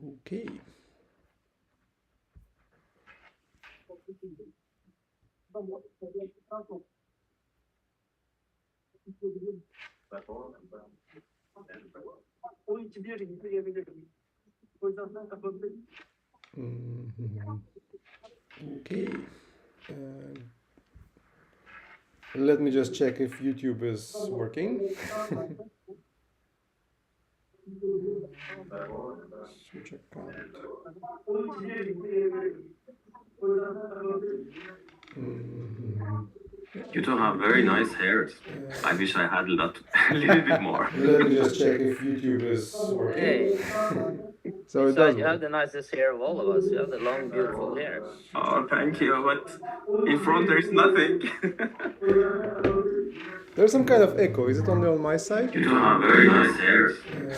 Okay. Mhm. Okay. Uh, Let me just check if YouTube is working. Switch account. Mhm. You two have very Okay. nice hairs. I wish I had a little bit more. Let me just check if YouTube is working. Hey, So it does besides, you have work. the nicest hair of all of us. You have the long, beautiful hair. Oh, thank you, but in front there is nothing. There's some kind of echo. Is it only on my side? You two have very nice hairs.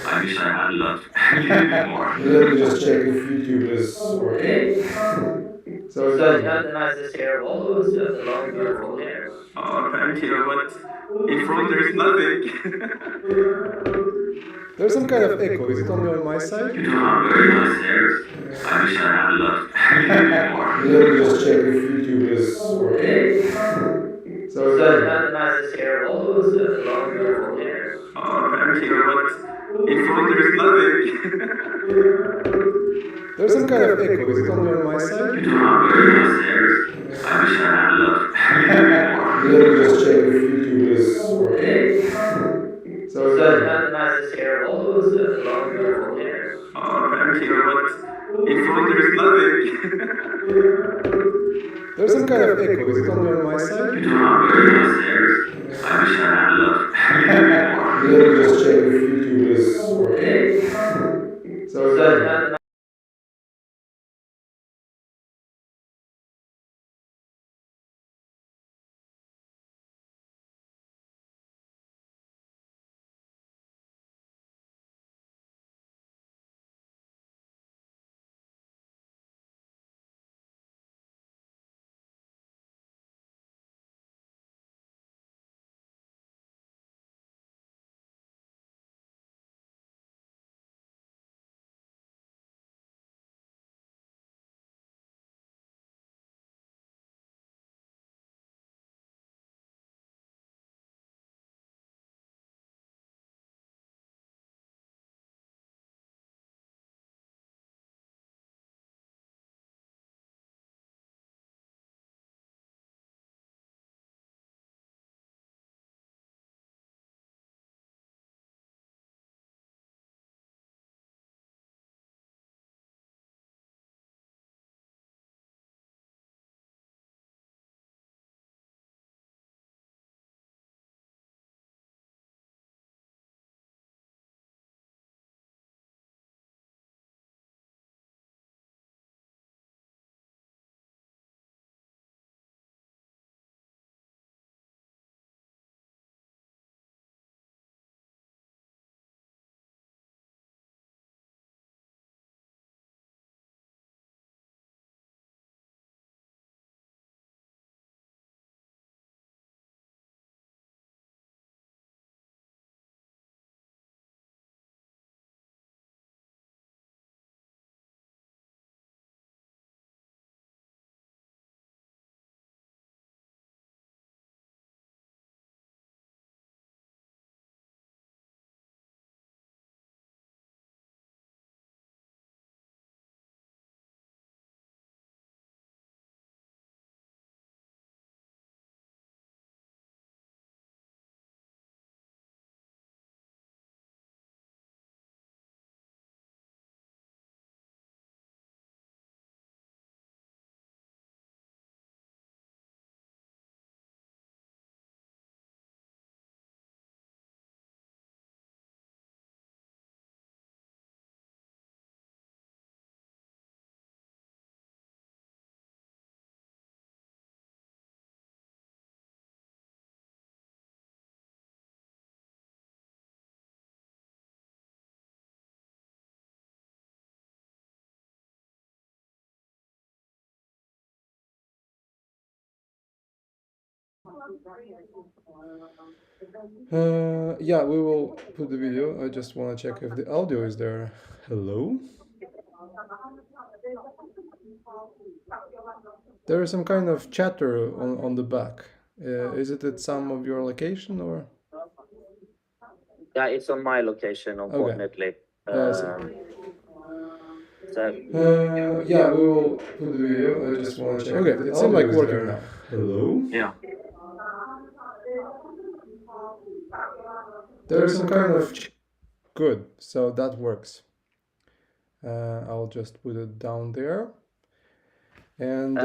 I wish I had a little bit more. Let me just check if YouTube is working. Hey, So it does besides, you have work. the nicest hair of all of us. You have the long, beautiful hair. Oh, thank you, but in front there is nothing. There's some kind of echo. Is it only on my side? You two have very nice hairs. I wish I had a little bit more. Let me just check if YouTube is working. Hey, So it besides, does you have work. the nicest hair of all of us. You have the long, beautiful hair. Oh, thank you, but in front there is nothing. There's some kind of echo. Is it only on my side? You two have very nice hairs. I wish I had a little bit more. Let me just check if YouTube is working. Hey, So it besides, does you have work. the nicest hair of all of us. You have the long, beautiful hair. Oh, thank you, but in front there is nothing. There's some kind of echo. Is it only on my side? You two have very nice hairs. I wish I had a little bit more. Let me just check if YouTube is working. Hey, So it besides, does you have work. the Yeah, we will put the video. I just want to check if the audio is there. Hello? There is some kind of chatter on the back. Is it at some of your location or? Yeah, it's on my location, unfortunately. Yeah, I see. So Yeah, we will put the video. I just want to check. Okay, it seems like working now. Hello? Yeah. There's some kind of good, so that works. I'll just put it down there. And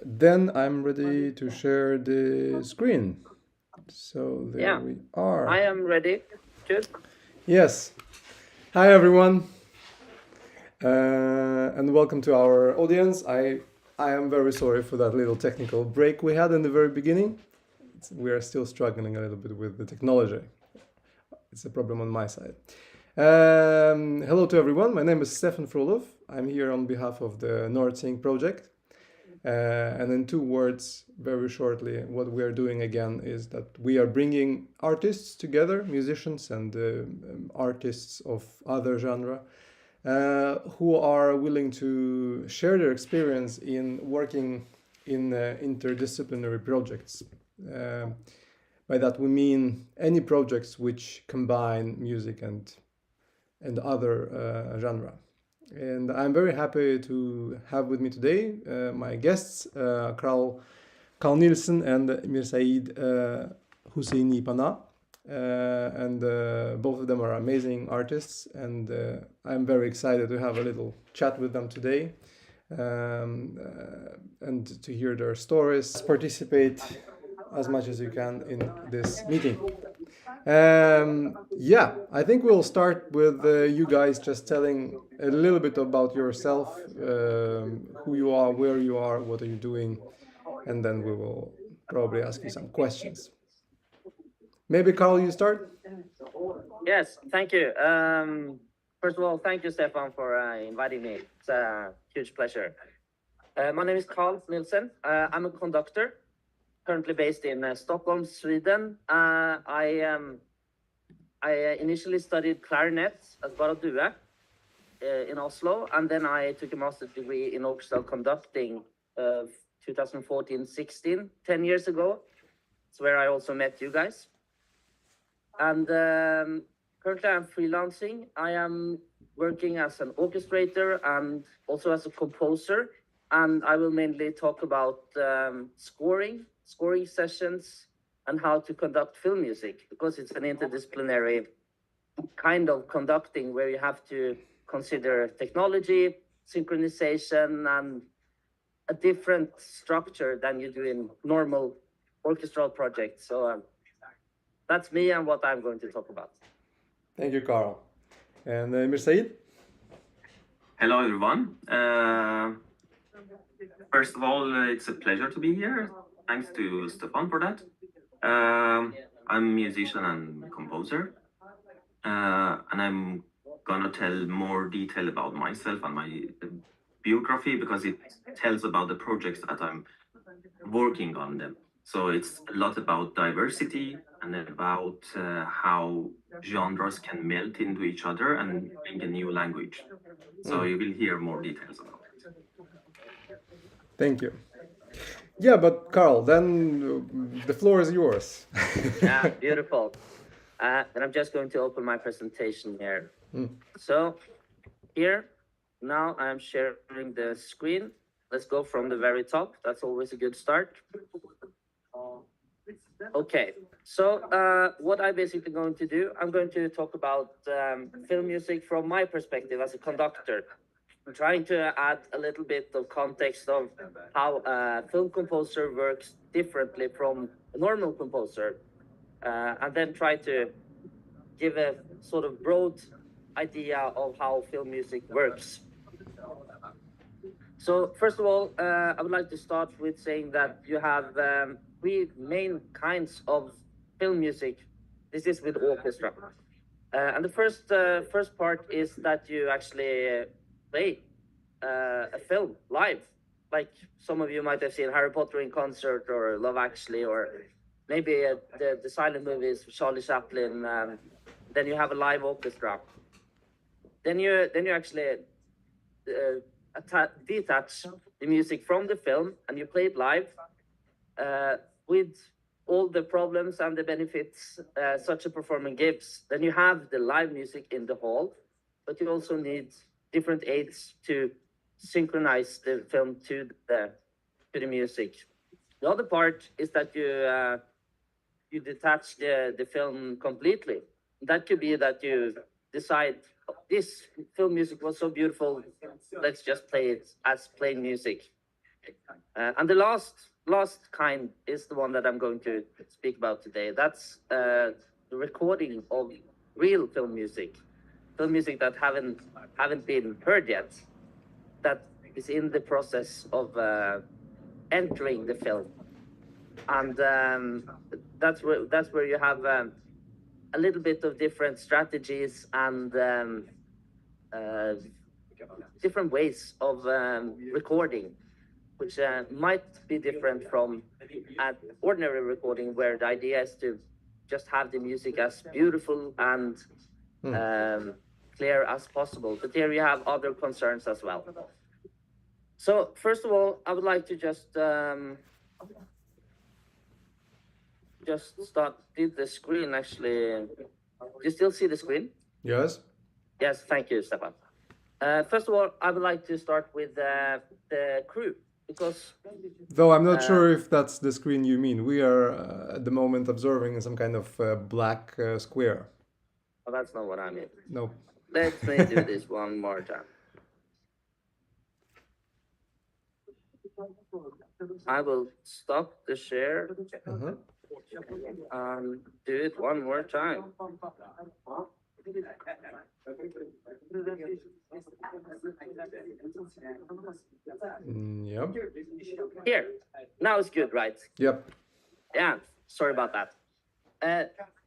then I'm ready to share the screen. So there yeah, we are. I am ready. Good. Yes. Hi, everyone. And welcome to our audience. I am very sorry for that little technical break we had in the very beginning. We are still struggling a little bit with the technology. It's a problem on my side. Hello to everyone. My name is Stefan Frolov. I'm here on behalf of the NordSync project. And in 2 words, very shortly, what we are doing again is that we are bringing artists together, musicians and artists of other genre, who are willing to share their experience in working in interdisciplinary projects. By that we mean any projects which combine music and other genre. And I'm very happy to have with me today my guests, Carl Nilsen and Mirsaeed Hosseini Panah. And both of them are amazing artists, and I'm very excited to have a little chat with them today and to hear their stories. Participate as much as you can in this meeting. Yeah, I think we'll start with you guys just telling a little bit about yourself, who you are, where you are, what are you doing, and then we will probably ask you some questions. Maybe Carl, you start? Yes, thank you. First of all, thank you, Stefan, for inviting me. It's a huge pleasure. My name is Carl Nilsen. I'm a conductor, currently based in Stockholm, Sweden. I initially studied clarinet at Due in Oslo, and then I took a master's degree in orchestral conducting 2014-16, 10 years ago. It's where I also met you guys. And currently I'm freelancing. I am working as an orchestrator and also as a composer. And I will mainly talk about scoring sessions, and how to conduct film music, because it's an interdisciplinary kind of conducting where you have to consider technology, synchronization, and a different structure than you do in normal orchestral projects. So that's me and what I'm going to talk about. Thank you, Carl. And Mirsaeed? Hello, everyone. First of all, it's a pleasure to be here. Thanks to Stefan for that. I'm a musician and composer, and I'm gonna tell more detail about myself and my biography, because it tells about the projects that I'm working on them. So it's a lot about diversity and about how genres can melt into each other and make a new language. So you will hear more details about it. Thank you. Yeah, but Carl, then the floor is yours. Yeah, beautiful. And I'm just going to open my presentation here. So here, now I'm sharing the screen. Let's go from the very top. That's always a good start. Okay, so what I'm basically going to do, I'm going to talk about film music from my perspective as a conductor. I'm trying to add a little bit of context of how a film composer works differently from a normal composer, and then try to give a sort of broad idea of how film music works. So first of all, I would like to start with saying that you have 3 main kinds of film music. This is with orchestra. And the first part is that you actually play a film live. Like some of you might have seen Harry Potter in concert, or Love Actually, or maybe the silent movies, Charlie Chaplin. Then you have a live orchestra. Then you actually detach the music from the film and you play it live with all the problems and the benefits such a performance gives. Then you have the live music in the hall, but you also need different aids to synchronize the film to the music. The other part is that you detach the film completely. That could be that you decide, "Oh, this film music was so beautiful, let's just play it as plain music." And the last kind is the one that I'm going to speak about today. That's the recording of real film music that haven't been heard yet, that is in the process of entering the film, and that's where you have a little bit of different strategies and different ways of recording, which might be different from an ordinary recording, where the idea is to just have the music as beautiful and clear as possible. But here you have other concerns as well. So first of all, I would like to just start with the screen. Actually, do you still see the screen? Yes. Yes, thank you, Stefan. First of all, I would like to start with the crew, because Though I'm not sure if that's the screen you mean. We are at the moment observing some kind of black square. oh, that's not what I mean. No. Let me do this one more time. I will stop the share Uh-huh. and do it one more time. Yep. Here, now it's good, right? Yep. Yeah, sorry about that.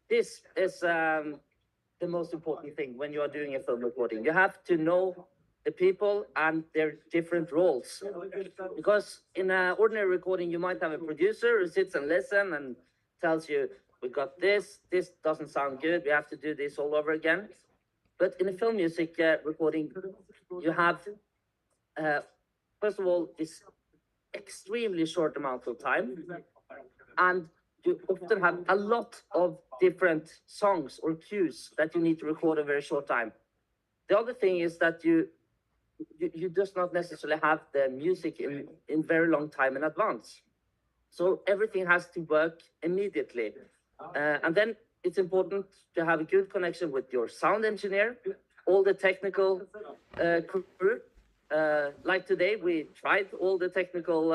This is the most important thing when you are doing a film recording. You have to know the people and their different roles. Because in an ordinary recording, you might have a producer who sits and listens and tells you, we got this doesn't sound good, we have to do this all over again. But in a film music recording, you have, first of all, this extremely short amount of time, and you often have a lot of different songs or cues that you need to record in a very short time. The other thing is that you just not necessarily have the music in very long time in advance. So everything has to work immediately. And then it's important to have a good connection with your sound engineer, all the technical crew. Like today, we tried all the technical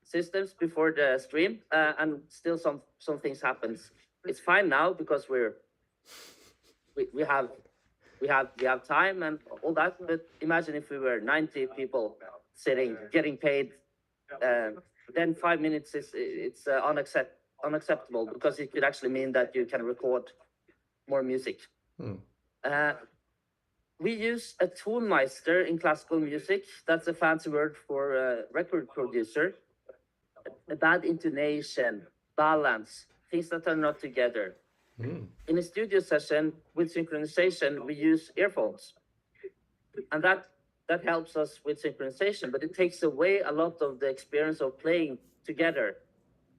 systems before the stream, and still some things happens. It's fine now because we have time and all that. But imagine if we were 90 people sitting, getting paid, then 5 minutes it's unacceptable, because it could actually mean that you can record more music. We use a tonmeister in classical music. That's a fancy word for a record producer. A bad intonation, balance, things that are not together. In a studio session with synchronization, we use earphones. And that helps us with synchronization, but it takes away a lot of the experience of playing together.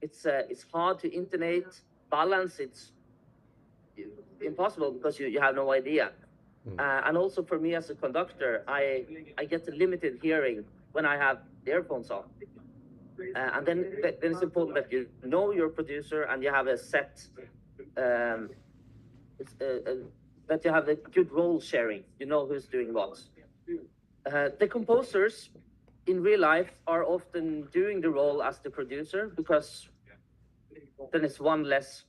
It's hard to intonate, balance, it's impossible because you have no idea. And also for me as a conductor, I get a limited hearing when I have the earphones on. And then it's important that you know your producer and you have a set, that you have a good role sharing. You know who's doing what. The composers in real life are often doing the role as the producer, because then it's one less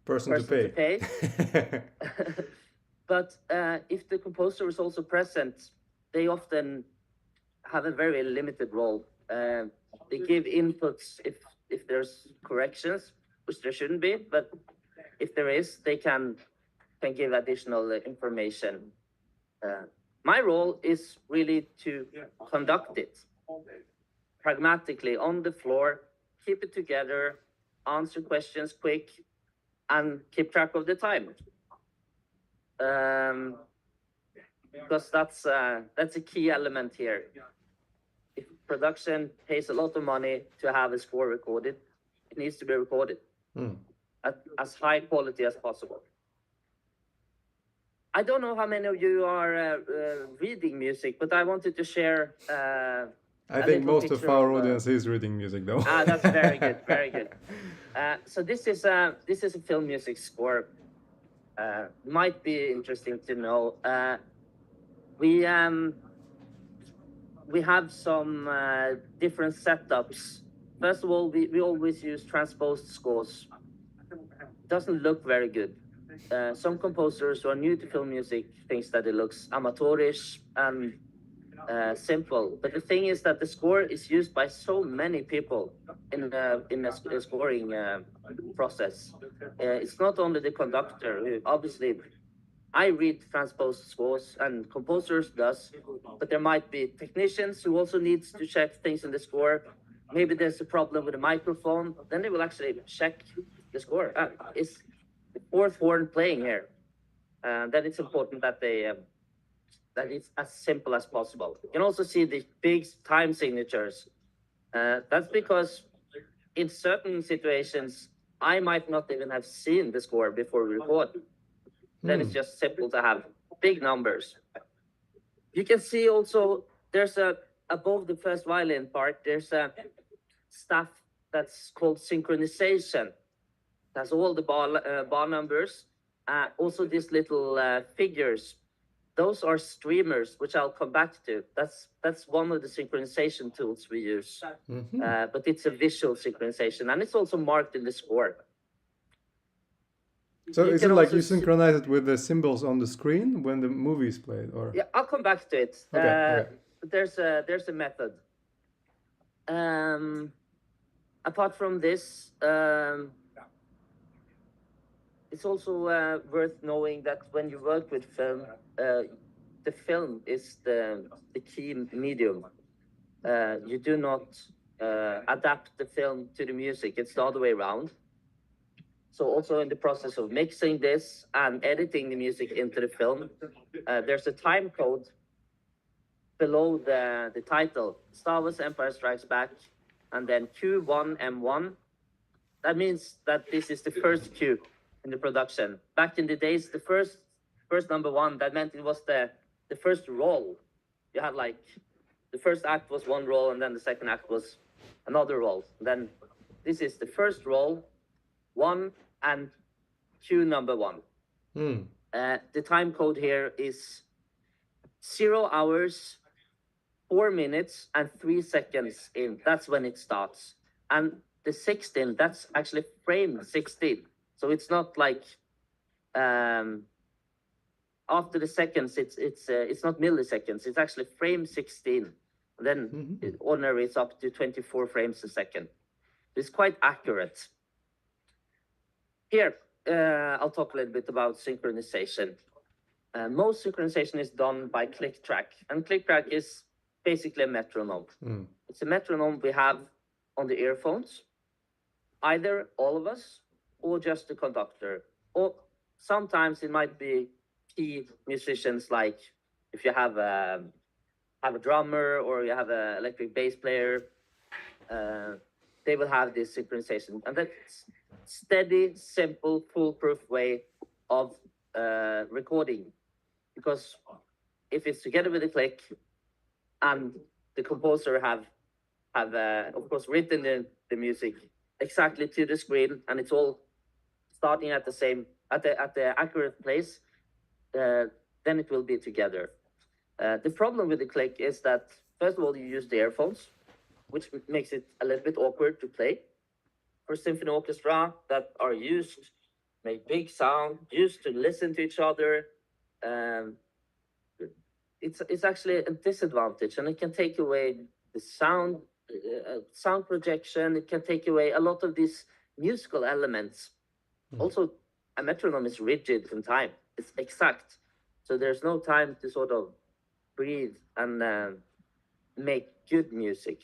person to pay. But if the composer is also present, they often have a very limited role. They give inputs if there's corrections, which there shouldn't be, but if there is, they can give additional information. My role is really to conduct it pragmatically on the floor, keep it together, answer questions quick, and keep track of the time. because that's a key element here. If production pays a lot of money to have a score recorded, it needs to be recorded at as high quality as possible. I don't know how many of you are reading music, but I wanted to share. I a think little most of picture our audience is reading music, though. That's very good, very good. So this is a film music score. Might be interesting to know. We have some different setups. First of all, we always use transposed scores. It doesn't look very good. Some composers who are new to film music thinks that it looks amateurish and simple. But the thing is that the score is used by so many people in a scoring process. It's not only the conductor. Obviously, I read transposed scores and composers does, but there might be technicians who also needs to check things in the score. Maybe there's a problem with the microphone. Then they will actually check the score. Is the fourth horn playing here? Then it's important that that it's as simple as possible. You can also see the big time signatures. That's because in certain situations, I might not even have seen the score before we record. Then it's just simple to have big numbers. You can see also there's above the first violin part, there's a stuff that's called synchronization. That's all the bar numbers. Also these little figures. Those are streamers, which I'll come back to. That's one of the synchronization tools we use. But it's a visual synchronization, and it's also marked in the score. So is it like you synchronize it with the symbols on the screen when the movie is played, or? Yeah, I'll come back to it. Okay. There's a method. Apart from this, it's also worth knowing that when you work with film, the film is the key medium. You do not adapt the film to the music. It's the other way around. So also in the process of mixing this and editing the music into the film, there's a time code below the title, Star Wars Empire Strikes Back, and then Q1M1. That means that this is the first Q in the production. Back in the days, the first number one, that meant it was the first roll. You had like, the first act was one roll, and then the second act was another roll. Then this is the first roll, 1 and Q number 1. The time code here is 0 hours, 4 minutes, and 3 seconds in. That's when it starts. And the 16, that's actually frame 16. So it's not like after the seconds, it's not milliseconds. It's actually frame 16. And then ordinary, it's up to 24 frames a second. It's quite accurate. Here, I'll talk a little bit about synchronization. Most synchronization is done by click track, and click track is basically a metronome. It's a metronome we have on the earphones, either all of us or just the conductor. Or sometimes it might be key musicians, like if you have a drummer or you have an electric bass player, they will have this synchronization. And that's steady, simple, foolproof way of recording. Because if it's together with a click and the composer have of course written the music exactly to the screen, and it's all starting at the same at the accurate place, then it will be together. The problem with the click is that first of all you use the earphones, which makes it a little bit awkward to play. For symphony orchestra that are used, make big sound, used to listen to each other, it's actually a disadvantage, and it can take away the sound projection. It can take away a lot of these musical elements. Also, a metronome is rigid in time. It's exact, so there's no time to sort of breathe and make good music.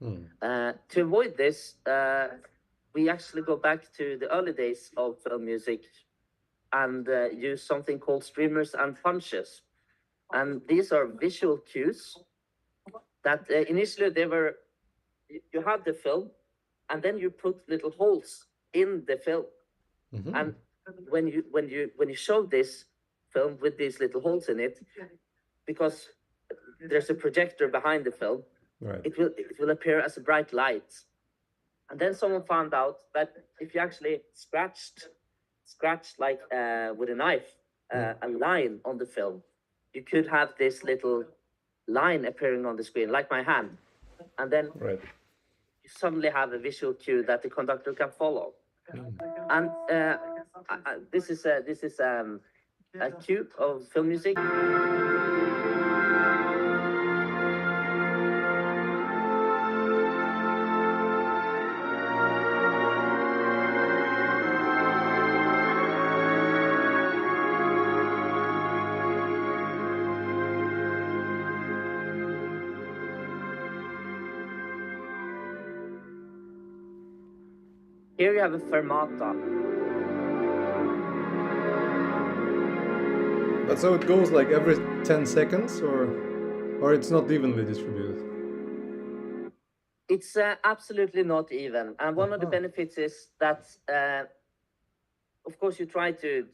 To avoid this, we actually go back to the early days of film music and use something called streamers and punches. And these are visual cues that initially you have the film, and then you put little holes in the film. Mhm. And when you show this film with these little holes in it, because there's a projector behind the film, Right. it will appear as a bright light. And then someone found out that if you actually scratched like with a knife a line on the film, you could have this little line appearing on the screen, like my hand, and then Right. you suddenly have a visual cue that the conductor can follow. And this is a cue of film music. Here you have a fermata. But so it goes like every 10 seconds, or it's not evenly distributed. It's absolutely not even. And one of the benefits is that, of course, you try to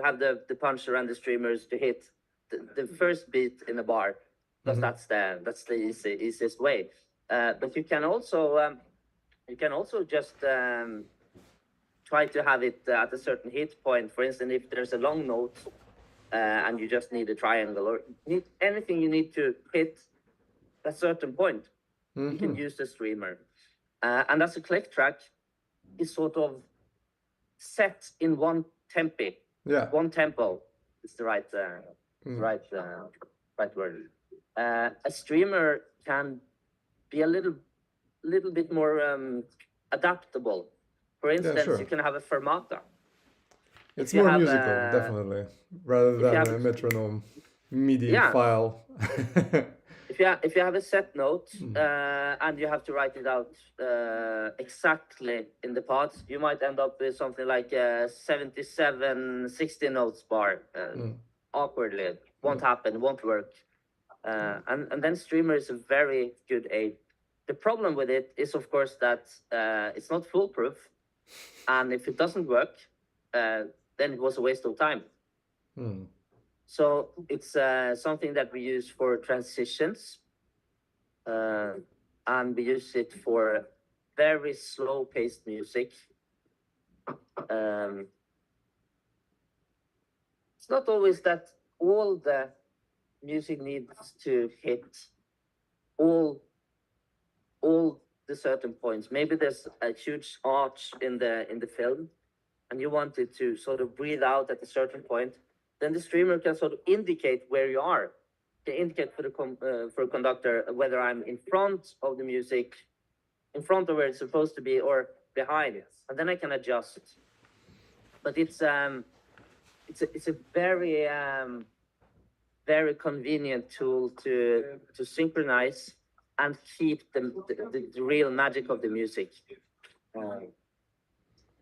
have the puncher and the streamers to hit the first beat in the bar, because that's the easiest way. But you can also just try to have it at a certain hit point. For instance, if there's a long note and you just need a triangle or need anything you need to hit a certain point, you can use the streamer. And as a click track is sort of set in one tempi. Yeah. One tempo is the right right word. A streamer can be a little bit more adaptable. For instance, sure. you can have a fermata. It's If you more have musical, a- definitely, rather than have- a metronome MIDI Yeah. file. If you have a set note and you have to write it out exactly in the parts, you might end up with something like a 77 60 notes bar. Awkwardly, it won't happen, won't work. And then streamer is a very good aid. The problem with it is, of course, that it's not foolproof, and if it doesn't work, then it was a waste of time. So it's something that we use for transitions, and we use it for very slow-paced music. It's not always that all the music needs to hit all the certain points. Maybe there's a huge arch in the film, and you want it to sort of breathe out at a certain point. Then the streamer can sort of indicate where you are. Can indicate for a conductor whether I'm in front of the music, in front of where it's supposed to be, or behind it, and then I can adjust. But it's a very very convenient tool to synchronize and keep the real magic of the music.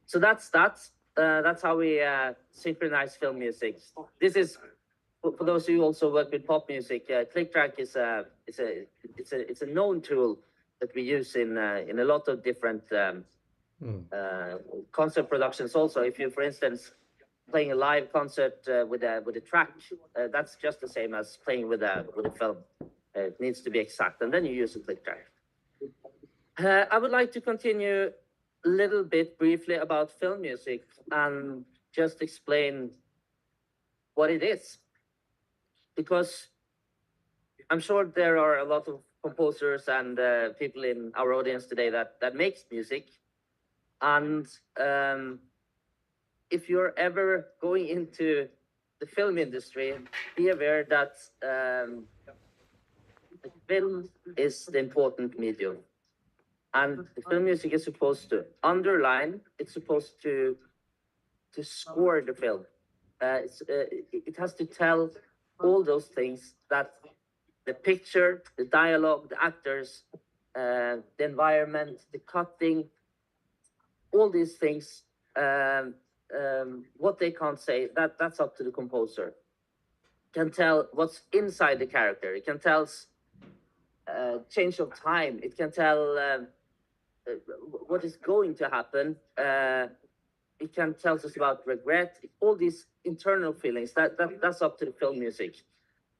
So that's how we synchronize film music. This is for those who also work with pop music. Click track is a known tool that we use in a lot of different concert productions. Also, if you, for instance, playing a live concert with a track, that's just the same as playing with a film. It needs to be exact, and then you use a click track. I would like to continue a little bit briefly about film music and just explain what it is, because I'm sure there are a lot of composers and people in our audience today that makes music, and if you're ever going into the film industry, be aware that the film is the important medium. And the film music is supposed to underline, it's supposed to score the film. It has to tell all those things that the picture, the dialogue, the actors, the environment, the cutting, all these things, what they can't say, that's up to the composer. can tell what's inside the character. It can tell change of time. It can tell what is going to happen. It can tell us about regret. All these internal feelings. That's up to the film music.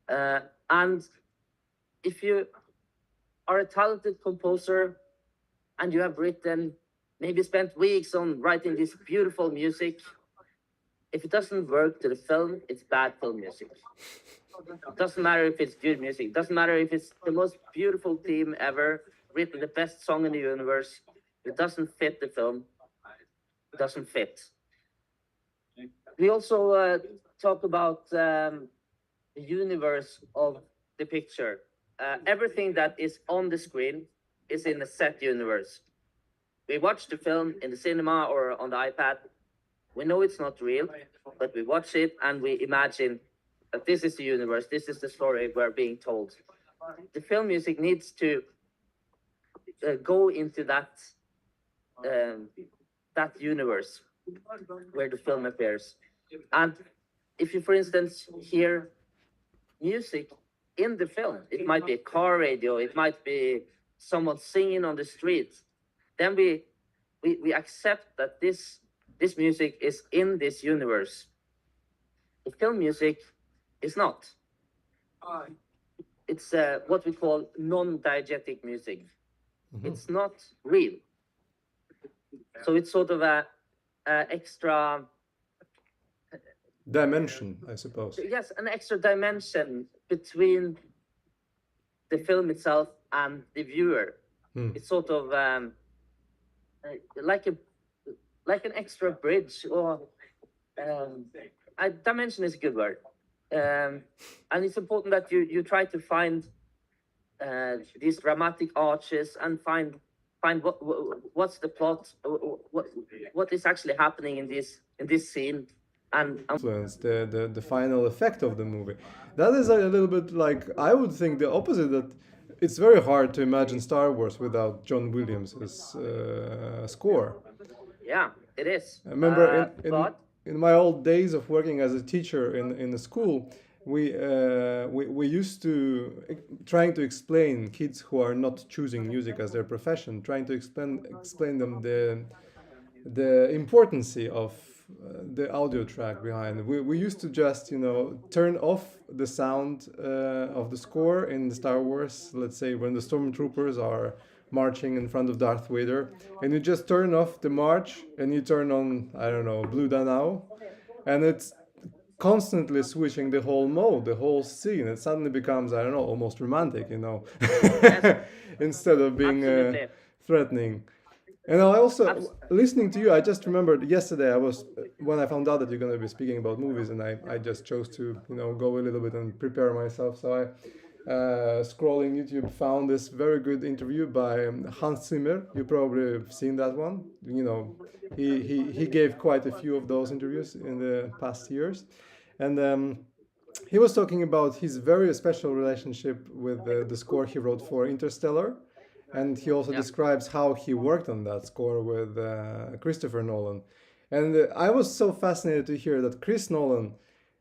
And if you are a talented composer and you have written, maybe spent weeks on writing this beautiful music, if it doesn't work to the film, it's bad film music. It doesn't matter if it's good music. It doesn't matter if it's the most beautiful theme ever, written the best song in the universe. It doesn't fit the film. It doesn't fit. We also talk about the universe of the picture. Everything that is on the screen is in a set universe. We watch the film in the cinema or on the iPad. We know it's not real, but we watch it and we imagine that this is the universe, this is the story we're being told. The film music needs to go into that universe where the film appears. And if you, for instance, hear music in the film, it might be a car radio, it might be someone singing on the street, then we accept that this music is in this universe. The film music is not. It's what we call non-diegetic music. Mm-hmm. It's not real. So it's sort of a extra dimension, I suppose. Yes, an extra dimension between the film itself and the viewer. It's sort of like an extra bridge, or a dimension is a good word. And it's important that you try to find these dramatic arches and find what's the plot, what is actually happening in this scene, and influence the final effect of the movie. That is a little bit like, I would think the opposite, that it's very hard to imagine Star Wars without John Williams' score. Yeah, it is. I remember in my old days of working as a teacher in the school, we used to trying to explain kids who are not choosing music as their profession, trying to explain them the importance of the audio track behind. We used to just turn off the sound of the score in the Star Wars. Let's say when the stormtroopers are marching in front of Darth Vader, and you just turn off the march and you turn on, I don't know, Blue Danao, and it's constantly switching the whole mode, the whole scene. It suddenly becomes, I don't know, almost romantic, instead of being threatening. And I also, listening to you, I just remembered yesterday, when I found out that you're going to be speaking about movies, and I just chose to, go a little bit and prepare myself. So I, scrolling YouTube, found this very good interview by Hans Zimmer. You probably have seen that one. He gave quite a few of those interviews in the past years. And he was talking about his very special relationship with the score he wrote for Interstellar. And he also describes how he worked on that score with Christopher Nolan. And I was so fascinated to hear that Chris Nolan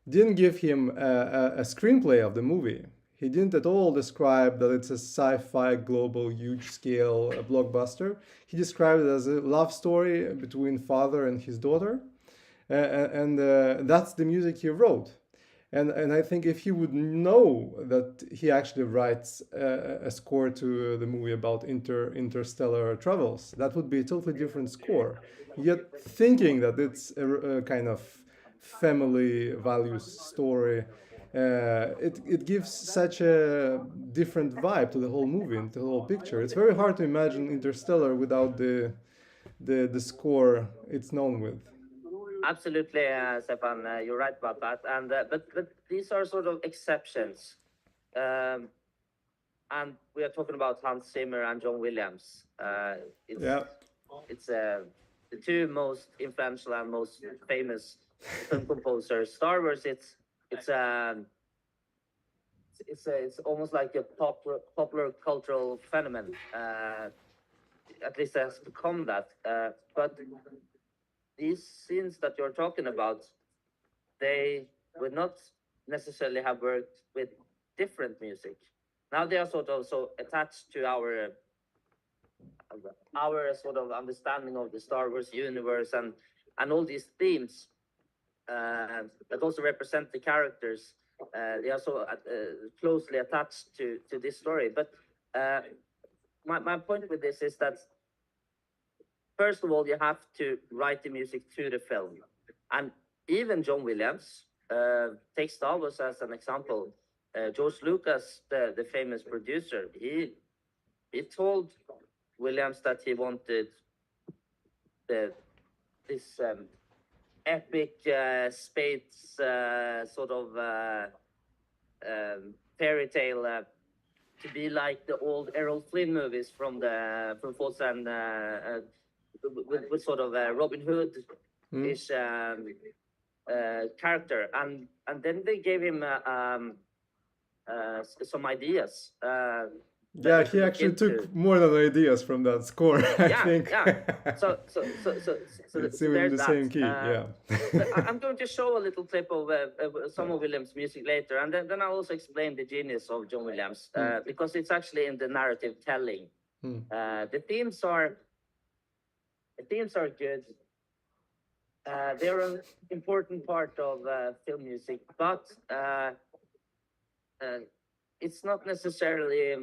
didn't give him a screenplay of the movie. He didn't at all describe that it's a sci-fi, global, huge-scale blockbuster. He described it as a love story between father and his daughter. And that's the music he wrote. And I think if he would know that he actually writes a score to the movie about interstellar travels, that would be a totally different score. Yet thinking that it's a kind of family values story, it gives such a different vibe to the whole movie and to the whole picture. It's very hard to imagine Interstellar without the score it's known with. Absolutely, Stefan, you're right about that. And but these are sort of exceptions, and we are talking about Hans Zimmer and John Williams. It's the two most influential and most famous film composers. Star Wars, it's almost like a popular cultural phenomenon. At least it has become that. But these scenes that you're talking about, they were not necessarily have worked with different music. Now they are sort of so attached to our sort of understanding of the Star Wars universe and all these themes that also represent the characters. They are so closely attached to this story. But my point with this is that first of all, you have to write the music to the film, and even John Williams, take Star Wars as an example. George Lucas, the famous producer, he told Williams that he wanted this epic space sort of fairy tale to be like the old Errol Flynn movies from Force and with sort of Robin Hood ish character, and then they gave him some ideas. Yeah, he actually took more than ideas from that score, I think. Yeah. So It's even the same key. Yeah. I'm going to show a little clip of some of Williams' music later, and then I'll also explain the genius of John Williams because it's actually in the narrative telling. The themes are good. They're an important part of film music, but it's not necessarily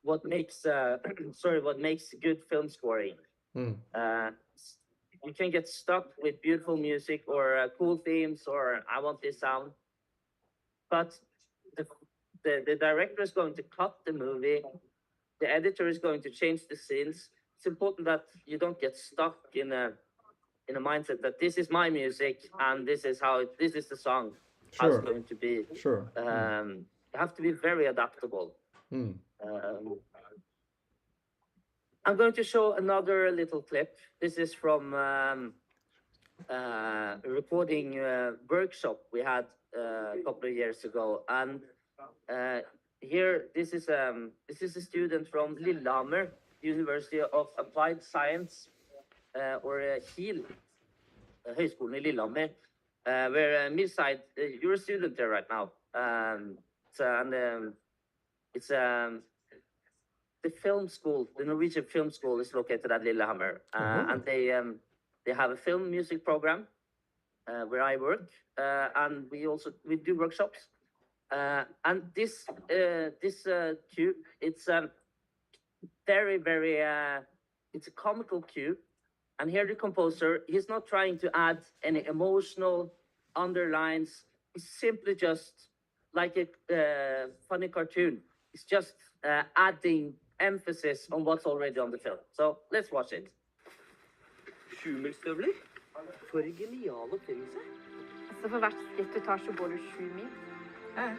what makes what makes good film scoring. You can get stuck with beautiful music or cool themes or I want this sound, but the director is going to cut the movie. The editor is going to change the scenes. It's important that you don't get stuck in a mindset that this is my music and this is this is the song. How it's going to be. Sure. You have to be very adaptable. I'm going to show another little clip. This is from a recording workshop we had a couple of years ago, and here this is a student from Lillehammer University of Applied Science, or HIL, Høgskolen i Lillehammer, where Mirsaeed, you're a student there right now. It's the film school, the Norwegian film school is located at Lillehammer, and they have a film music program where I work, and we do workshops. And this cube, it's very it's a comical cube, and here the composer, he's not trying to add any emotional underlines. It's simply just like a funny cartoon. It's just adding emphasis on what's already on the film. So let's watch it. Sjumilsstøvler? For genial oppfinnelse. Altså for hvert skritt du tar, så går du 7 mil. Er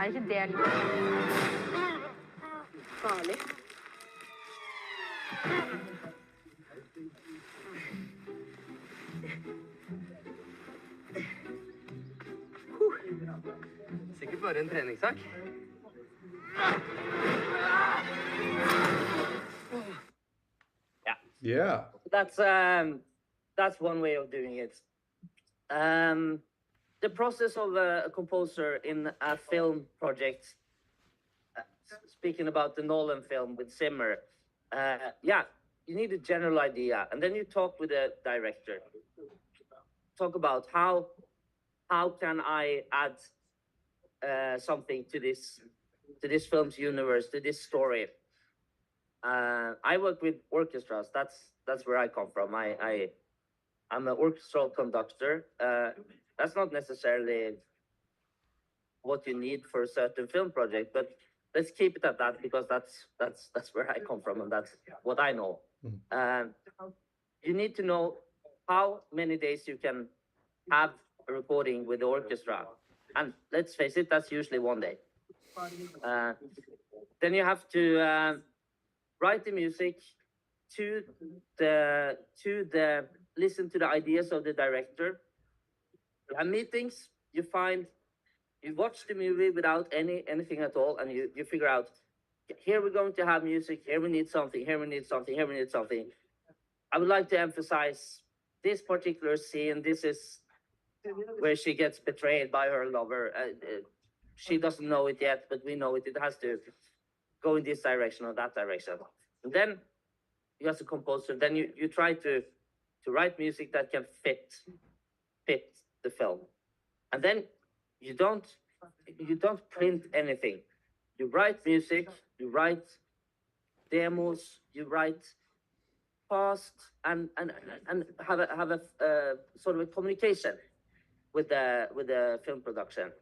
ikke det litt farlig? Sikkert bare en treningssak. Yeah. That's one way of doing it. The process of a composer in a film project, speaking about the Nolan film with Zimmer, you need a general idea, and then you talk with the director. Talk about how can I add something to this film's universe, to this story. I work with orchestras. That's where I come from. I'm an orchestral conductor. That's not necessarily what you need for a certain film project, but let's keep it at that because that's where I come from and that's what I know. You need to know how many days you can have a recording with the orchestra, and let's face it, that's usually 1 day. Then you have to write the music listen to the ideas of the director. You have meetings, you watch the movie without anything at all, and you figure out, here we're going to have music, here we need something, here we need something, here we need something. I would like to emphasize this particular scene. This where she gets betrayed by her lover. She doesn't know it yet, but we know it. It has to go in this direction or that direction. And then you as a composer, then you try to write music that can fit the film. And then you don't print anything. You write music, you write demos, you write fast and have a sort of a communication with the film production.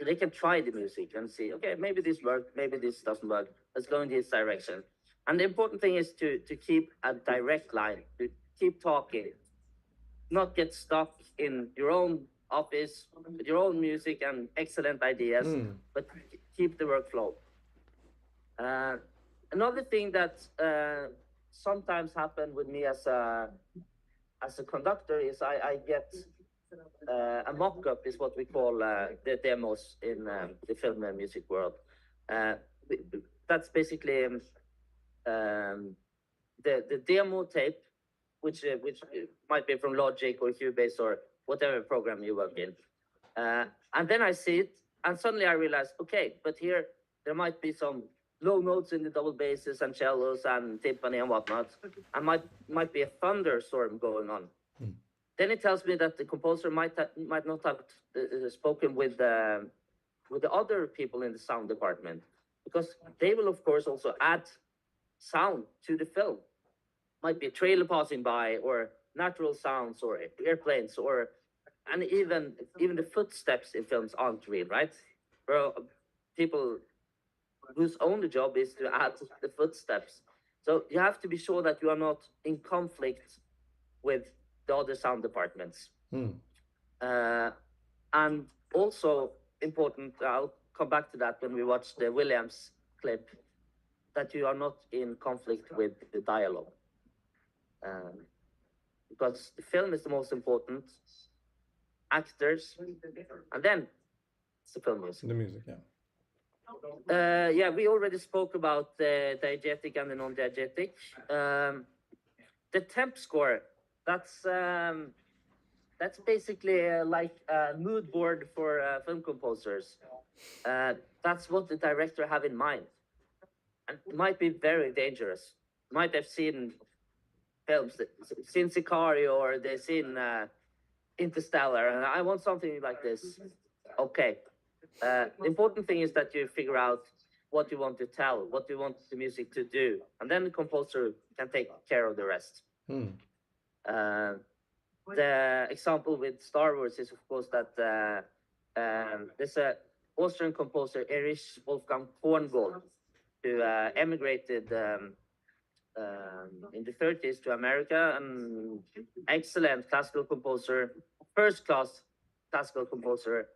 They can try the music and see, okay, maybe this works, maybe this doesn't work. Let's go in this direction. And the important thing is to keep a direct line, to keep talking, not get stuck in your own office with your own music and excellent ideas, but keep the workflow. Another thing that sometimes happen with me as a conductor is I get a mock-up is what we call the demos in the film and music world. That's basically the demo tape, which might be from Logic or Cubase or whatever program you work in. And then I see it, and suddenly I realize, okay, but here there might be some low notes in the double basses and cellos and timpani and whatnot, and might be a thunderstorm going on. Then it tells me that the composer might not have spoken with the other people in the sound department, because they will of course also add sound to the film. Might be a trailer passing by, or natural sounds, or airplanes, and even the footsteps in films aren't real, right? Where people whose only job is to add the footsteps. So you have to be sure that you are not in conflict with the other sound departments. And also important, I'll come back to that when we watch the Williams clip, that you are not in conflict with the dialogue. Because the film is the most important, actors, and then it's the film music. The music, yeah. Yeah, we already spoke about the diegetic and the non-diegetic. The temp score, that's basically like a mood board for film composers. That's what the director have in mind, and it might be very dangerous. Might have seen films, seen Sicario, or they've seen Interstellar, and I want something like this. Okay. The important thing is that you figure out what you want to tell, what you want the music to do, and then the composer can take care of the rest. The example with Star Wars is, of course, that there's an Austrian composer, Erich Wolfgang Korngold, who emigrated in the 30s to America, an excellent classical composer, first-class classical composer,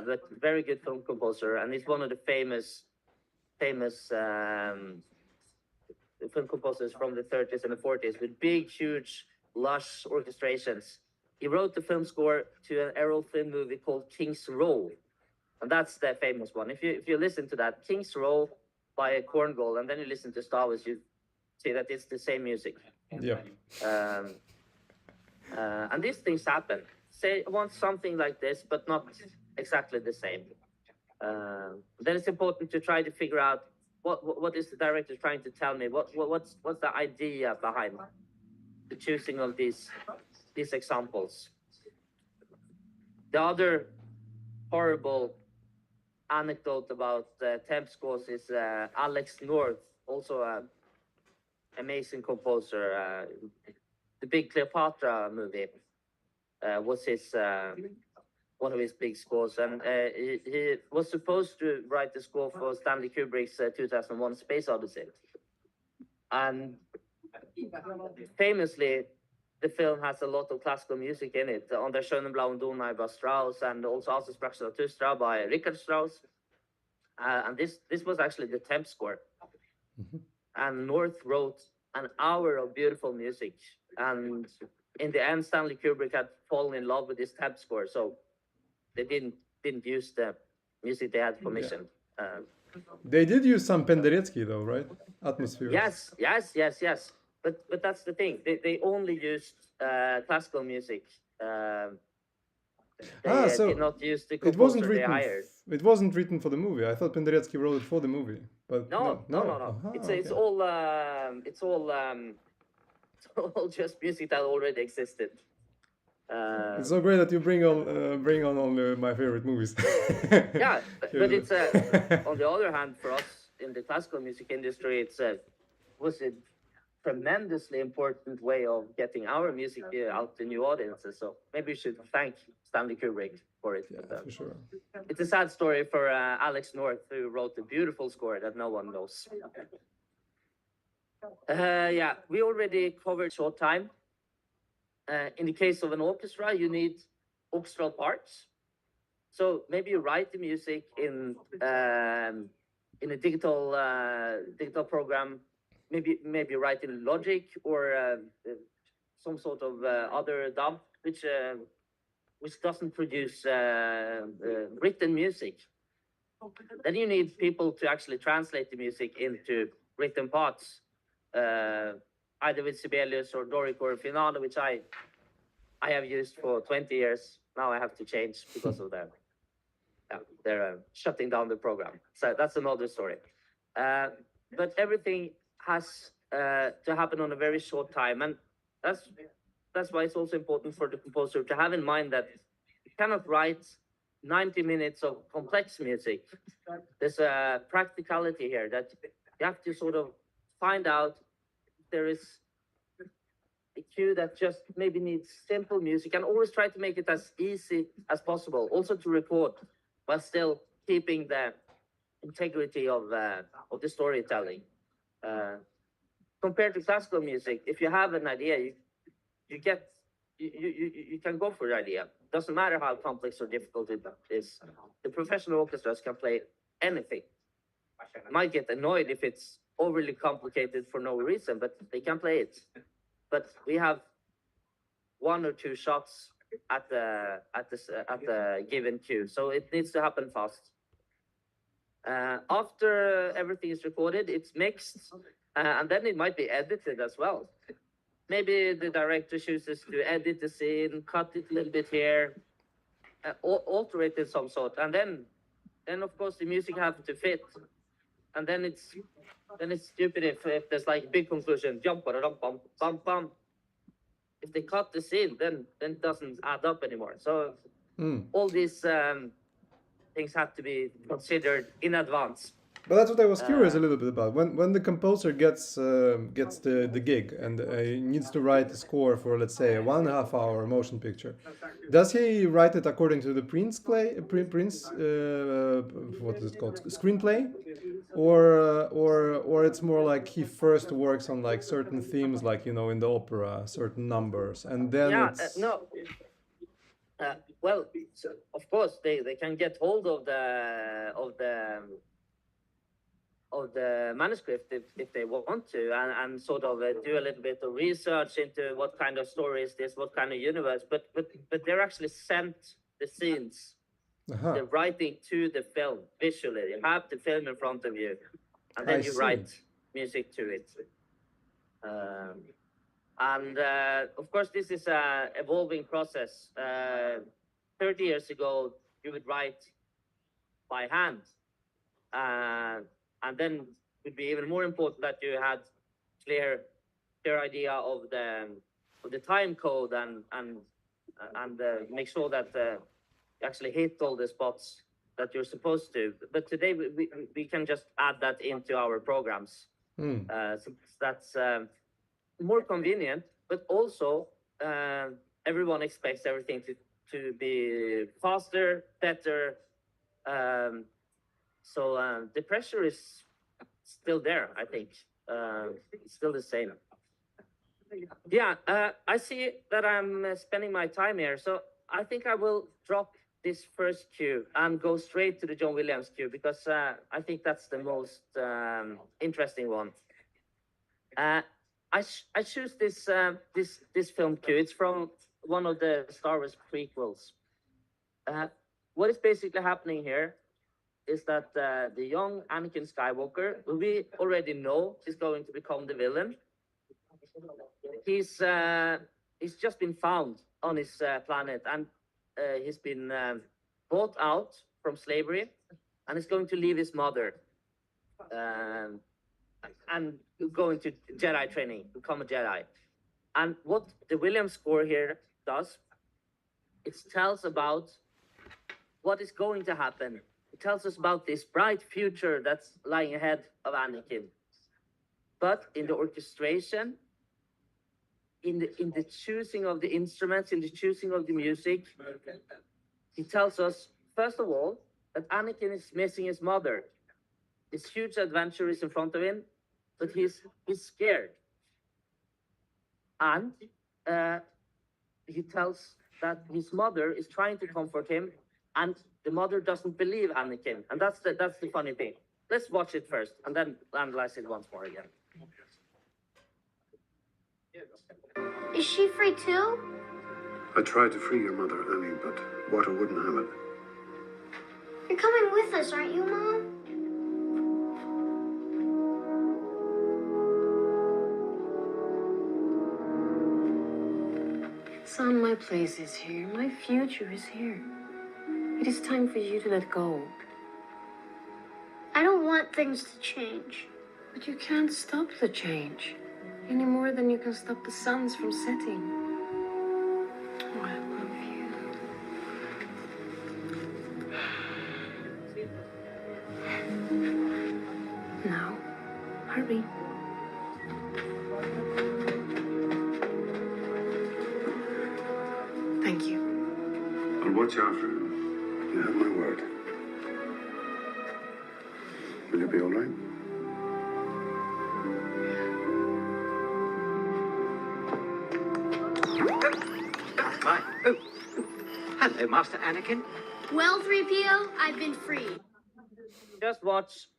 but very good film composer, and he's one of the famous film composers from the 30s and the 40s with big, huge, lush orchestrations. He wrote the film score to an Errol Flynn movie called King's Row, and that's the famous one. If you listen to that, King's Row by Korngold, and then you listen to Star Wars, you see that it's the same music. Yeah. And these things happen. Say, I want something like this, but not exactly the same. Then it's important to try to figure out what is the director trying to tell me? What's the idea behind the choosing of these examples? The other horrible anecdote about temp scores is Alex North, also an amazing composer. The big Cleopatra movie was his one of his big scores, and he was supposed to write the score for Stanley Kubrick's 2001 Space Odyssey. And famously, the film has a lot of classical music in it, on Der schönen blauen Donau by Strauss, and also Als es sprach Zarathustra by Richard Strauss. And this was actually the temp score. And North wrote an hour of beautiful music, and in the end, Stanley Kubrick had fallen in love with this temp score, so they didn't use the music they had commissioned. They did use some Penderecki though, right? Atmosphere. Yes. But that's the thing. They only used classical music They So did not use the it wasn't composer they written. hired. It wasn't written for the movie. I thought Penderecki wrote it for the movie, but No. Aha, It's okay. it's all it's all just music that already existed. It's so great that you bring on only my favorite movies. Yeah, but it's on the other hand, for us in the classical music industry, it's was a tremendously important way of getting our music out to new audiences. So maybe we should thank Stanley Kubrick for it. Yeah, But, for sure. it's a sad story for Alex North, who wrote a beautiful score that no one knows. Yeah, we already covered short time. In the case of an orchestra, you need orchestral parts. So maybe you write the music in a digital program. Maybe write in Logic or some sort of other DAW, which doesn't produce written music. Then you need people to actually translate the music into written parts, either with Sibelius or Doric or Finale, which I have used for 20 years. Now I have to change because of that. Yeah, they're shutting down the program. So that's another story. But everything has to happen on a very short time, and that's why it's also important for the composer to have in mind that you cannot write 90 minutes of complex music. There's a practicality here that you have to sort of find out if there is a cue that just maybe needs simple music, and always try to make it as easy as possible, also to record, but still keeping the integrity of the storytelling. Compared to classical music, if you have an idea, you can go for the idea. Doesn't matter how complex or difficult it is. The professional orchestras can play anything. Might get annoyed if it's overly complicated for no reason, but they can play it. But we have one or two shots at the given cue, so it needs to happen fast. After everything is recorded, it's mixed, and then it might be edited as well. Maybe the director chooses to edit the scene, cut it a little bit here, alter it in some sort, and then of course the music have to fit. And then it's stupid if there's like a big conclusion, jump, bum, bum, bum. If they cut the scene, then it doesn't add up anymore. So all these things have to be considered in advance. But that's what I was curious a little bit about. When the composer gets the gig and needs to write a score for, let's say, a 1.5 hour motion picture, does he write it according to the what is it called, screenplay, or it's more like he first works on like certain themes, like in the opera, certain numbers, and then it's no. Well, so of course they can get hold of the manuscript if they want to, and sort of do a little bit of research into what kind of story is this, what kind of universe. But they're actually sent the scenes, the writing to the film visually. You have the film in front of you, and then you write music to it. And of course, this is an evolving process. 30 years ago, you would write by hand. And then it would be even more important that you had clear idea of the time code and make sure that you actually hit all the spots that you're supposed to. But today we can just add that into our programs. So that's more convenient, but also everyone expects everything to be faster, better. So the pressure is still there, I think. It's still the same. Yeah, I see that I'm spending my time here, so I think I will drop this first cue and go straight to the John Williams cue, because I think that's the most interesting one. I choose this film cue. It's from one of the Star Wars prequels. What is basically happening here is that the young Anakin Skywalker, who we already know is going to become the villain, he's just been found on his planet, and he's been bought out from slavery, and is going to leave his mother and go into Jedi training, become a Jedi. And what the Williams score here does, it tells about what is going to happen. It tells us about this bright future that's lying ahead of Anakin. But in the orchestration, in the choosing of the instruments, in the choosing of the music, he tells us, first of all, that Anakin is missing his mother. This huge adventure is in front of him, but he's scared. And he tells that his mother is trying to comfort him, and the mother doesn't believe Anakin. And that's the funny thing. Let's watch it first, and then analyze it once more again. Is she free too? I tried to free your mother, Annie, but water wouldn't have it. You're coming with us, aren't you, Mom? Son, my place is here. My future is here. It is time for you to let go. I don't want things to change. But you can't stop the change. Any more than you can stop the suns from setting. Oh, I love you. Now, hurry. Thank you. I'll watch after him. You have my word. Will you be all right? My, oh, hello, Master Anakin. Well, 3PO, I've been freed. Just watch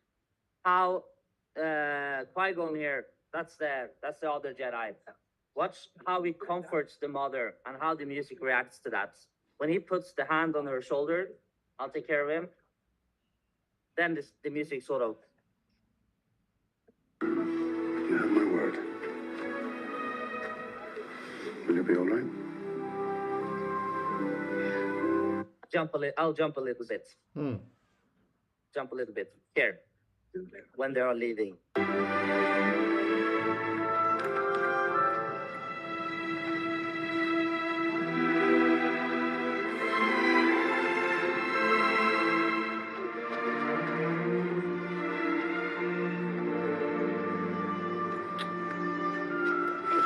how Qui-Gon here, that's the other Jedi. Watch how he comforts the mother and how the music reacts to that. When he puts the hand on her shoulder, I'll take care of him. Then the music sort of. You have my word. Will you be all right? I'll jump a little bit. Jump a little bit. Here. When they are leaving. I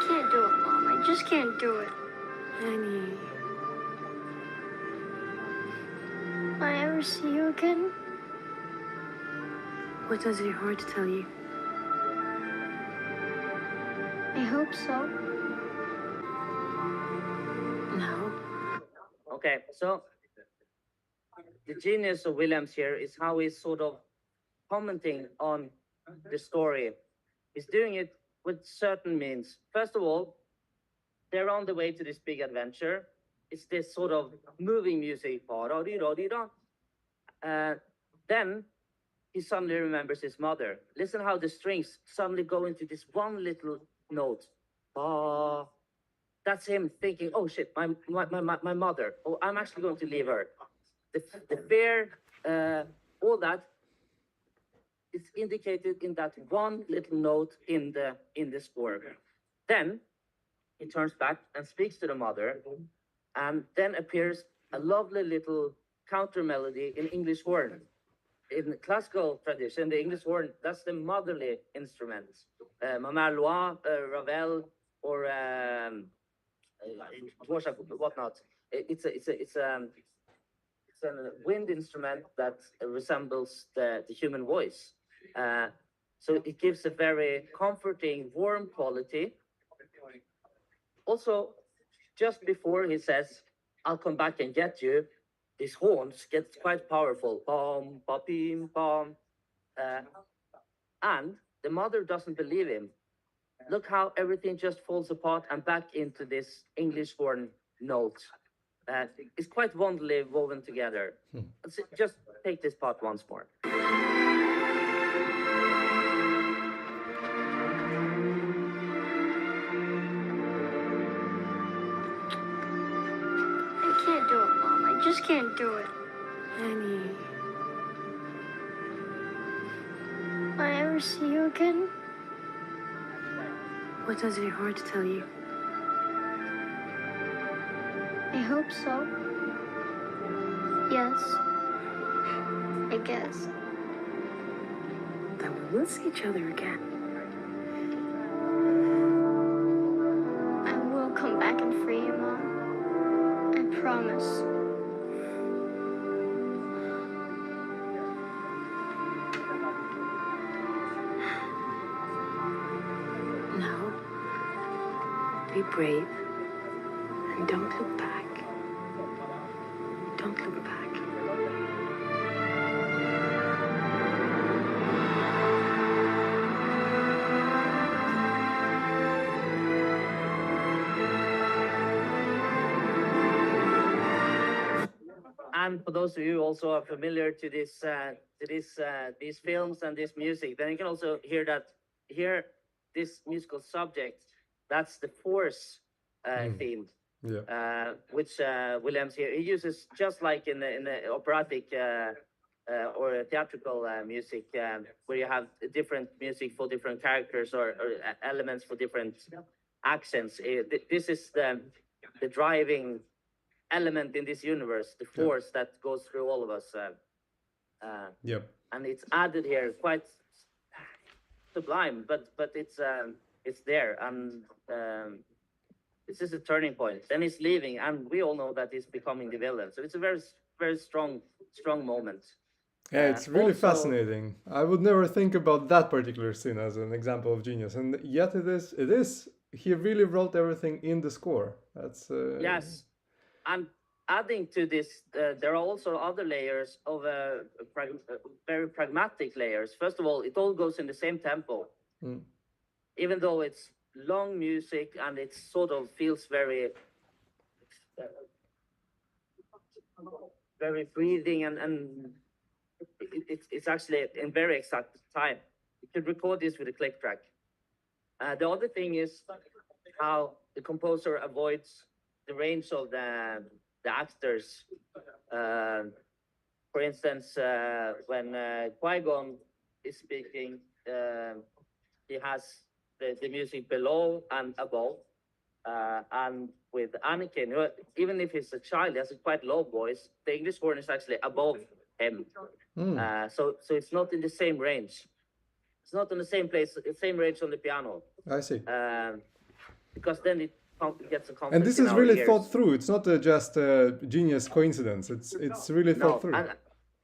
can't do it, Mom. I just can't do it. Annie. Will I ever see you again? What does your heart tell you? I hope so. No. Okay, so the genius of Williams here is how he's sort of commenting on the story. He's doing it with certain means. First of all, they're on the way to this big adventure. It's this sort of moving music. Then he suddenly remembers his mother. Listen how the strings suddenly go into this one little note. That's him thinking, oh shit, my mother. Oh, I'm actually going to leave her. The fear, all that is indicated in that one little note in the score. Then he turns back and speaks to the mother, and then appears a lovely little counter melody in English horn. In the classical tradition, the English horn, that's the motherly instrument. Mamère Loire, Ravel, or Dvorak, whatnot. It's a wind instrument that resembles the human voice. So it gives a very comforting, warm quality. Also, just before he says, I'll come back and get you, these horns get quite powerful. Pom, pom, pom. And the mother doesn't believe him. Look how everything just falls apart and back into this English horn note. It's quite wonderfully woven together. Just take this part once more. I can't do it, Mom. I can't do it. Annie. Will I ever see you again? What does your heart tell you? I hope so. Yes. I guess. Then we will see each other again. I will come back and free you, Mom. I promise. Now, be brave and don't look back. Don't look back. And for those of you who also are familiar to these films and this music, then you can also hear this musical subject. That's the Force theme, Yeah. which Williams here he uses just like in the operatic or theatrical music, where you have different music for different characters or elements for different accents. This is the driving element in this universe, the force that goes through all of us. Yep. And it's added here, quite sublime, but it's there, and this is a turning point. Then he's leaving, and we all know that he's becoming the villain. So it's a very strong moment. Yeah, it's really Also- fascinating. I would never think about that particular scene as an example of genius, and yet it is. He really wrote everything in the score. That's Yes, and adding to this, there are also other layers of very pragmatic layers. First of all, it all goes in the same tempo, even though it's long music and it sort of feels very breathing, and it's actually in very exact time. You could record this with a click track. The other thing is how the composer avoids the range of the actors. For instance, when Qui-Gon is speaking, he has the music below and above. And with Anakin, even if he's a child, he has a quite low voice. The English horn is actually above him. So it's not in the same range. It's not in the same place, the same range on the piano. I see. Because then it gets a conflict. And this in is our really ears. thought through. It's not just a genius coincidence. It's really thought through.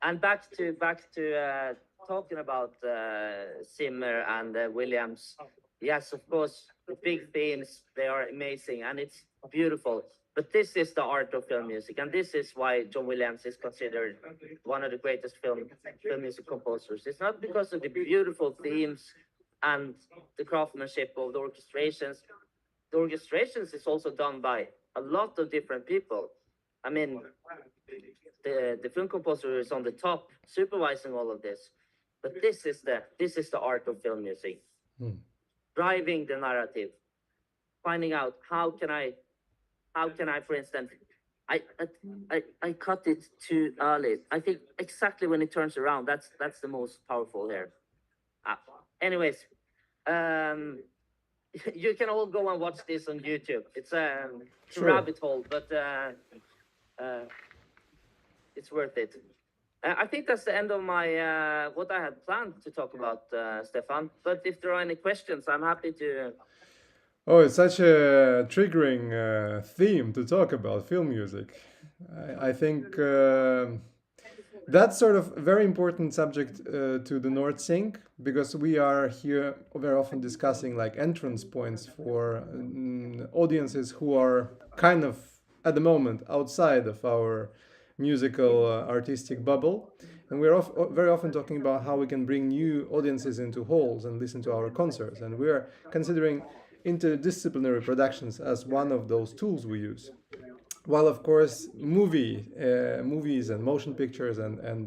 And back to talking about Zimmer and Williams. Yes, of course, the big themes, they are amazing and it's beautiful. But this is the art of film music, and this is why John Williams is considered one of the greatest film music composers. It's not because of the beautiful themes and the craftsmanship of the orchestrations. The orchestrations is also done by a lot of different people. I mean, the film composer is on the top, supervising all of this. But this is the art of film music. Driving the narrative, finding out how can I, for instance, I cut it too early. I think exactly when it turns around, that's the most powerful here. Anyways, you can all go and watch this on YouTube. It's a rabbit hole, but it's worth it. I think that's the end of my what I had planned to talk about, Stefan. But if there are any questions, I'm happy to. Oh, it's such a triggering theme to talk about, film music. I think that's sort of a very important subject to the NordSync, because we are here very often discussing like entrance points for audiences who are kind of at the moment outside of our musical artistic bubble, and we're very often talking about how we can bring new audiences into halls and listen to our concerts, and we are considering interdisciplinary productions as one of those tools we use. While of course movies and motion pictures and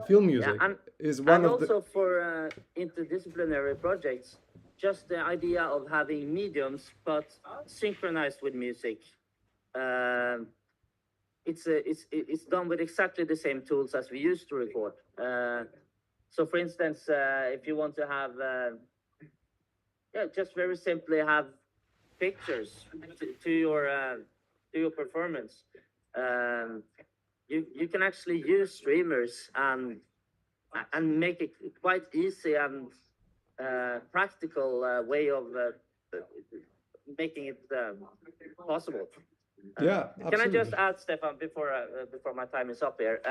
film music is one of the... And also for interdisciplinary projects, just the idea of having mediums but synchronized with music. it's done with exactly the same tools as we used to record. So, for instance, if you want to have, just very simply have pictures to your performance, you can actually use streamers and make it quite easy and practical way of making it possible. Yeah, Can I just absolutely. add, Stefan, before my time is up here?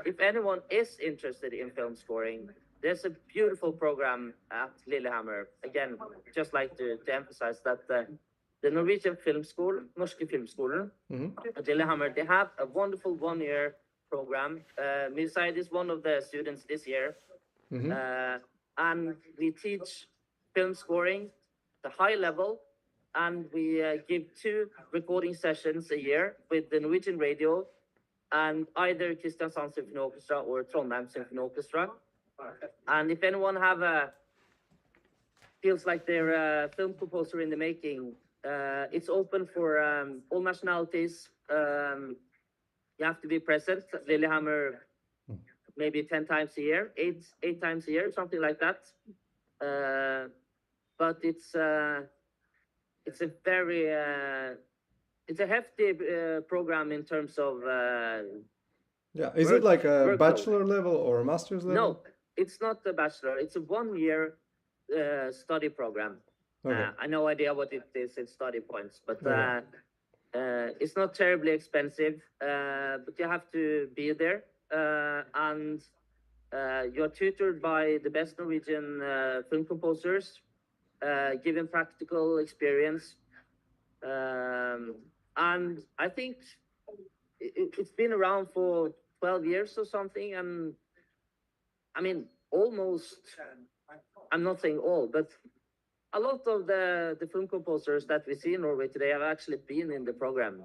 If anyone is interested in film scoring, there's a beautiful program at Lillehammer. Again, just like to emphasize that the Norwegian Film School, Norske Filmskolen at Lillehammer, they have a wonderful 1-year program. Mirsaeed is one of the students this year. And we teach film scoring at a high level, and we give 2 recording sessions a year with the Norwegian radio and either Kristiansand Symphony Orchestra or Trondheim Symphony Orchestra. And if anyone feels like they're a film composer in the making, it's open for all nationalities. You have to be present at Lillehammer maybe 10 times a year, 8 times a year, something like that. But it's a very it's a hefty program in terms of Yeah, is it like a workload. bachelor level or a master's level? No, it's not a bachelor. It's a 1-year study program. Okay. I no idea what it is in study points, but Okay. it's not terribly expensive. But you have to be there, and you're tutored by the best Norwegian film composers, given practical experience. And I think it's been around for 12 years or something. And I mean, almost, I'm not saying all, but a lot of the film composers that we see in Norway today have actually been in the program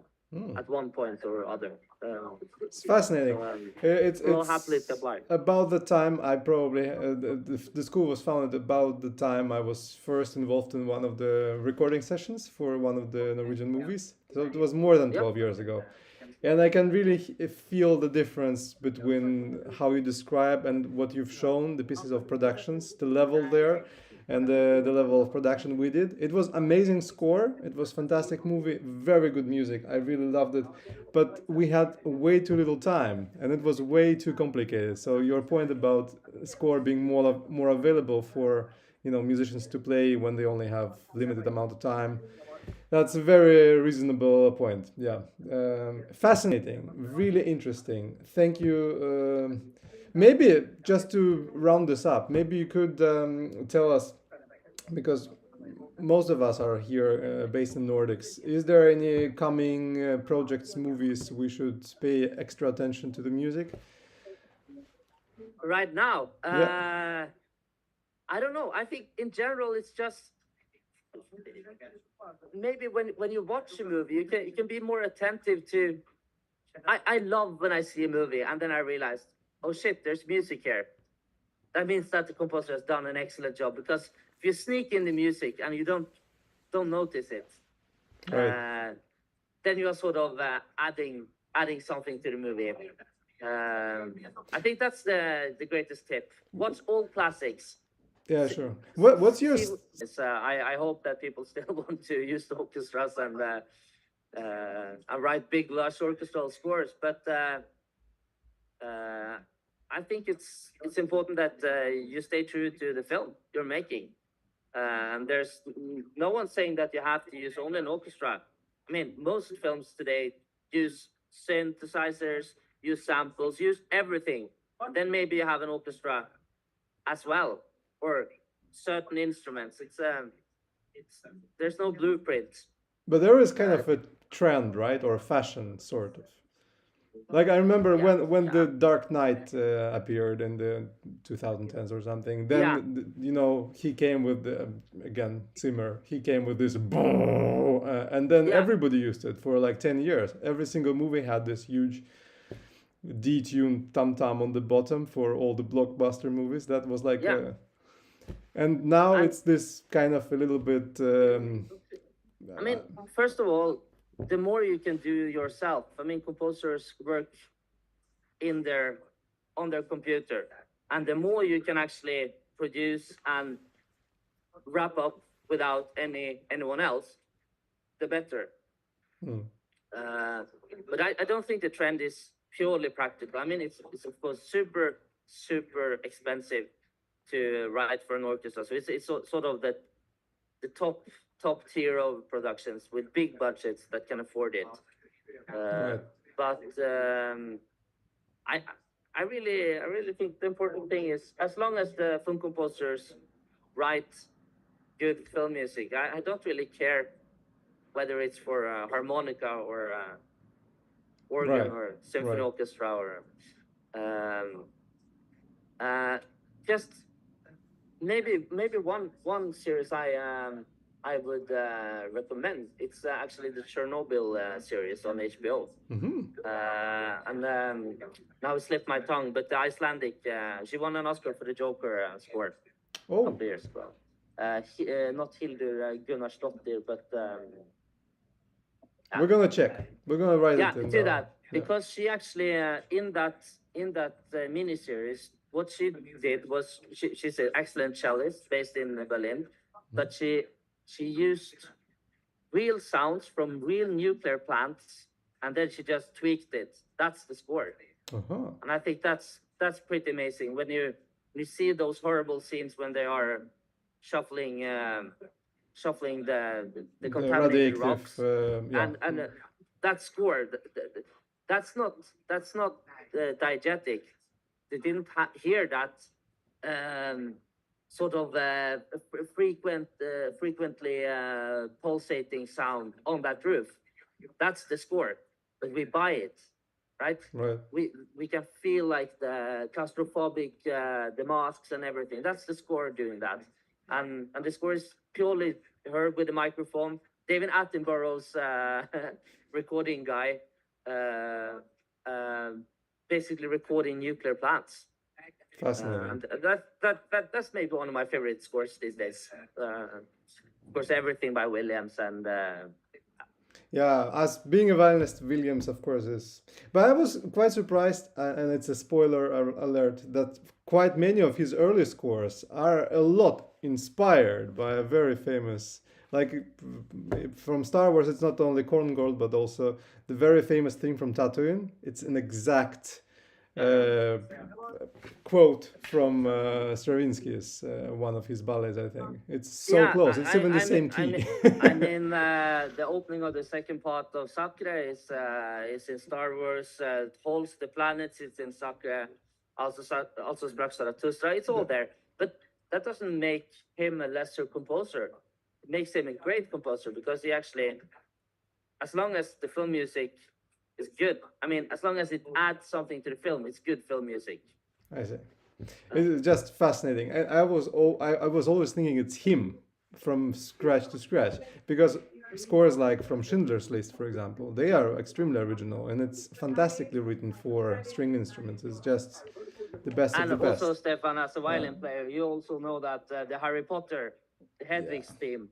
at one point or other. It's fascinating. It's we'll happily apply. about the time I probably the school was founded about the time I was first involved in one of the recording sessions for one of the Norwegian movies. So it was more than 12 years ago. And I can really feel the difference between how you describe and what you've shown, the pieces of productions, the level there, and the level of production we did. It was amazing score. It was fantastic movie, very good music. I really loved it. But we had way too little time, and it was way too complicated. So your point about score being more available for musicians to play when they only have limited amount of time. That's a very reasonable point. Yeah, fascinating, really interesting. Thank you. Maybe just to round this up, maybe you could tell us, because most of us are here based in Nordics. Is there any coming projects, movies we should pay extra attention to the music? Right now, I don't know. I think in general, it's just maybe when you watch a movie, you can be more attentive to. I love when I see a movie and then I realize, oh shit, there's music here. That means that the composer has done an excellent job, because if you sneak in the music and you don't notice it, Right. then you are sort of adding something to the movie. I think that's the greatest tip. Watch all classics. Yeah, sure. What's your I hope that people still want to use the orchestras and write big, lush orchestral scores. But I think it's important that you stay true to the film you're making. And there's no one saying that you have to use only an orchestra. I mean, most films today use synthesizers, use samples, use everything. Then maybe you have an orchestra as well, or certain instruments. It's there's no blueprint. But there is kind of a trend, right, or a fashion, sort of. Like I remember when the Dark Knight appeared in the 2010s or something. Then he came with again Zimmer. He came with this boom, and then everybody used it for like 10 years. Every single movie had this huge detuned tam tam on the bottom for all the blockbuster movies. That was like, and now it's this kind of a little bit. I mean, first of all, the more you can do yourself. I mean, composers work on their computer, and the more you can actually produce and wrap up without anyone else, the better. Mm. But I don't think the trend is purely practical. I mean, it's of course super expensive to write for an orchestra. So it's sort of the top tier of productions with big budgets that can afford it. Right. But I really think the important thing is, as long as the film composers write good film music, I don't really care whether it's for harmonica or organ Right, or symphony right. orchestra or just maybe one series I would recommend. It's actually the Chernobyl series on HBO. Mm-hmm. And now it slipped my tongue, but the Icelandic, she won an Oscar for the Joker score a Oh, couple years ago. Not Hildur Gunnarsdottir, but we're gonna check. We're gonna write yeah, it in do the- that because she actually in that miniseries, what she did was she's an excellent cellist based in Berlin, but she used real sounds from real nuclear plants, and then she just tweaked it. That's the score, Uh-huh. and I think that's pretty amazing when you see those horrible scenes when they are shuffling the contaminated radioactive, rocks. yeah. And that score, that's not diegetic. They didn't hear that sort of frequently pulsating sound on that roof. That's the score, but we buy it, right? Right. We can feel like the claustrophobic, the masks and everything. That's the score doing that, and the score is purely her with the microphone. David Attenborough's recording guy, basically recording nuclear plants. Fascinating. And that's maybe one of my favorite scores these days. Of course, everything by Williams and. Yeah, as being a violinist, Williams, of course, is. But I was quite surprised, and it's a spoiler alert, that quite many of his early scores are a lot inspired by a very famous, like from Star Wars, it's not only Korngold, but also the very famous theme from Tatooine. It's an exact quote from Stravinsky's, one of his ballets, I think. It's so close. It's even the same key. I mean, the opening of the second part of Sacre is in Star Wars. Holds the planets. It's in Sacre. Also Sprach Zarathustra. It's all there, but that doesn't make him a lesser composer. It makes him a great composer because he actually, as long as the film music is good. I mean, as long as it adds something to the film, it's good film music. I see. It's just fascinating. I was always thinking it's him from scratch to scratch, because scores like from Schindler's List, for example, they are extremely original, and it's fantastically written for string instruments. It's just the best of the And best. also, Stefan, as a violin player, you also know that the Harry Potter, Hedwig's theme.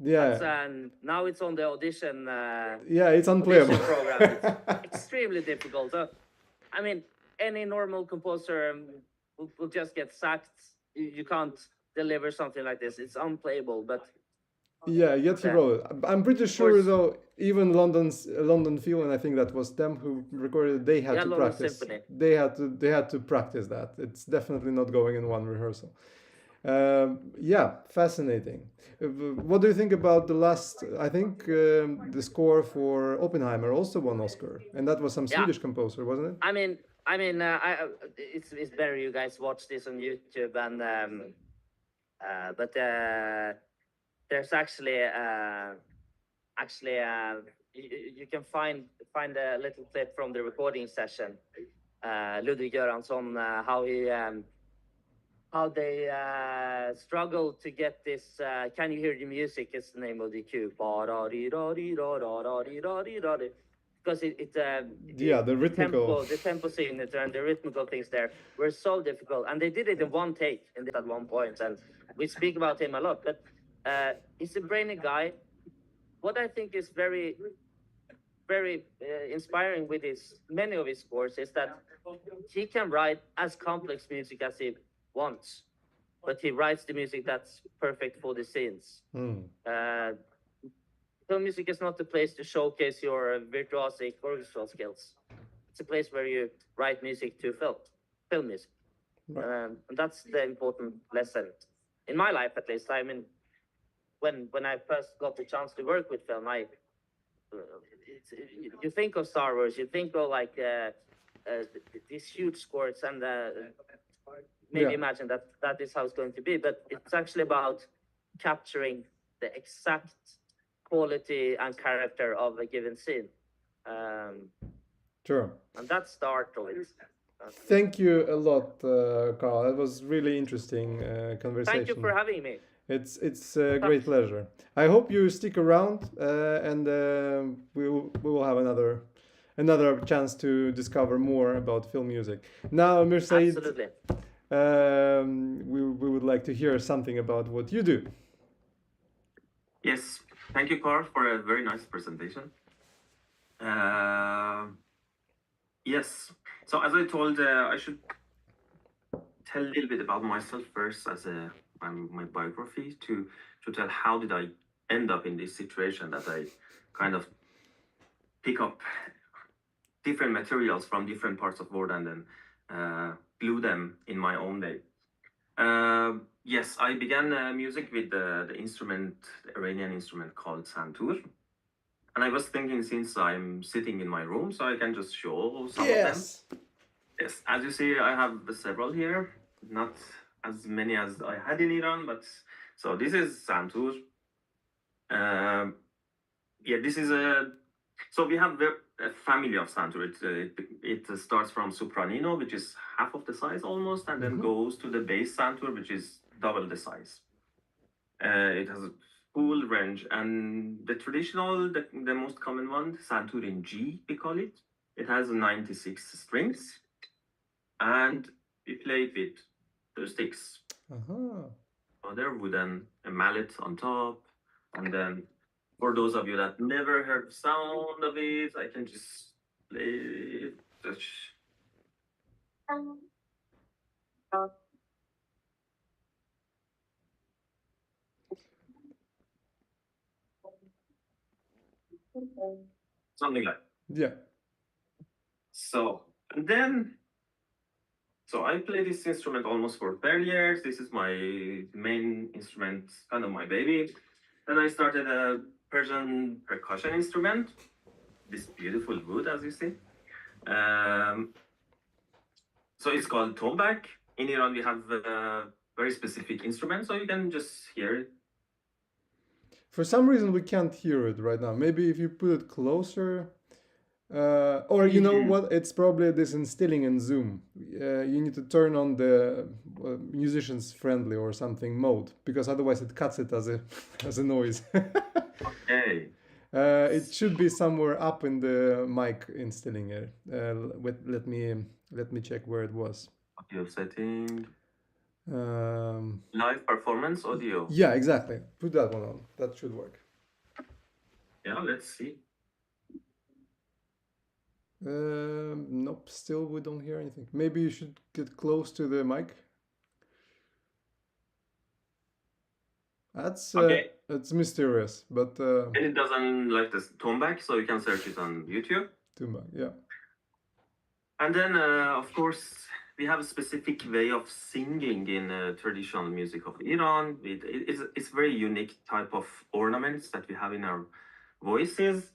Yeah. Now it's on the audition. Yeah, it's unplayable. Audition program. It's extremely difficult. I mean, any normal composer will just get sacked. You can't deliver something like this. It's unplayable. But yeah, yet he wrote it. I'm pretty sure, though, even London Phil, and I think that was them who recorded it, they had to London practice. Symphony. They had to practice that. It's definitely not going in one rehearsal. Yeah, fascinating. What do you think about the last? I think the score for Oppenheimer also won Oscar, and that was some Swedish composer, wasn't it? I mean, it's better you guys watch this on YouTube, and but there's actually you can find a little clip from the recording session. Ludwig Göransson, how they struggle to get this. Can you hear the music? Is the name of the cue. Because the rhythmical, the tempo signature and the rhythmical things there were so difficult, and they did it in one take at one point. And we speak about him a lot, but he's a brainy guy. What I think is very very inspiring with many of his scores is that he can write as complex music as he wants, but he writes the music that's perfect for the scenes. Film music is not the place to showcase your virtuosic orchestral skills. It's a place where you write music to film music. Right. And that's the important lesson in my life, at least. I mean, when I first got the chance to work with film, you think of Star Wars, you think of like these huge scores, and maybe imagine that is how it's going to be. But it's actually about capturing the exact quality and character of a given scene. Sure. And that's the art of it. Thank you a lot, Carl. It was really interesting conversation. Thank you for having me. It's a great pleasure. I hope you stick around, and we will have another chance to discover more about film music. Now, Mirsaeed, Absolutely. we would like to hear something about what you do. Yes, thank you, Carl, for a very nice presentation. Yes, so as I told, I should tell a little bit about myself first as my biography to tell how did I end up in this situation that I kind of pick up different materials from different parts of the world and then glue them in my own way. Yes, I began music with the Iranian instrument called santoor. And I was thinking, since I'm sitting in my room, so I can just show some of them. Yes, as you see, I have several here. Not as many as I had in Iran, but so this is santoor. Yeah, this is so we have a family of santoor. It starts from sopranino, which is half of the size almost, and then goes to the bass santoor, which is double the size. It has a full range, and the traditional, the most common one, santoor in G, we call it. It has 96 strings, and we play it with the sticks. Other wooden, a mallet on top, and then for those of you that never heard the sound of it, I can just play it. Something like that. Yeah. So, and then, so I play this instrument almost for 30 years. This is my main instrument, kind of my baby. Then I started a Persian percussion instrument, this beautiful wood, as you see. So it's called tombak. In Iran, we have a very specific instrument, so you can just hear it. For some reason, we can't hear it right now. Maybe if you put it closer, or you know what? It's probably this instilling in Zoom. You need to turn on the musicians friendly or something mode, because otherwise it cuts it as a noise. Okay. It should be somewhere up in the mic instilling here. Let me check where it was. Audio setting. Live performance audio. Yeah, exactly. Put that one on. That should work. Yeah, let's see. Nope, still we don't hear anything. Maybe you should get close to the mic. That's Okay. It's mysterious, but And it doesn't like this tombak, so you can search it on YouTube. Tombak, yeah. And then, of course, we have a specific way of singing in traditional music of Iran. It's very unique type of ornaments that we have in our voices.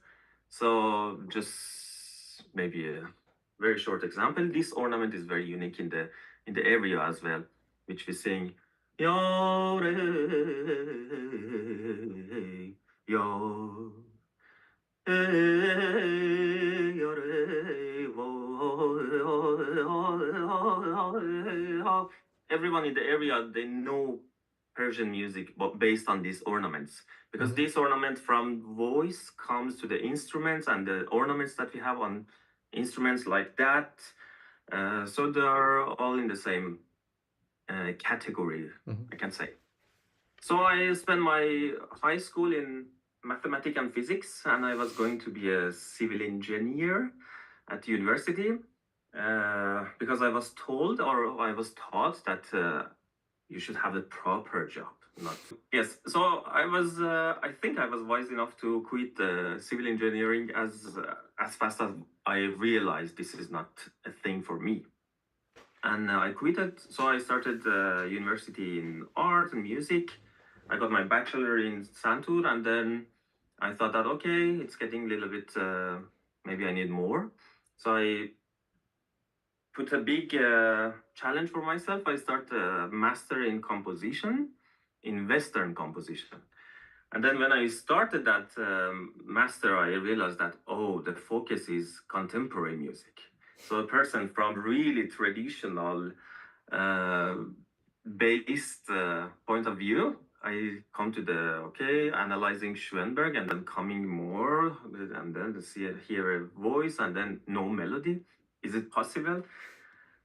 So just maybe a very short example. This ornament is very unique in the area as well, which we sing. Ya re, ya, ya re, everyone in the area, they know Persian music, but based on these ornaments, because this ornament from voice comes to the instruments and the ornaments that we have on instruments like that. So they're all in the same category, I can say. So I spent my high school in mathematics and physics, and I was going to be a civil engineer at university because I was told, or I was taught, that you should have a proper job. Not yes. So I was. I think I was wise enough to quit civil engineering as fast as I realized this is not a thing for me. And I quit it. So I started university in art and music. I got my bachelor in santoor, and then I thought that okay, it's getting a little bit. Maybe I need more. So I put a big challenge for myself. I started a master in composition, in Western composition. And then when I started that master, I realized that, oh, the focus is contemporary music. So a person from really traditional based point of view, I come to the, okay, analyzing Schoenberg and then coming more, and then hear a voice and then no melody. Is it possible?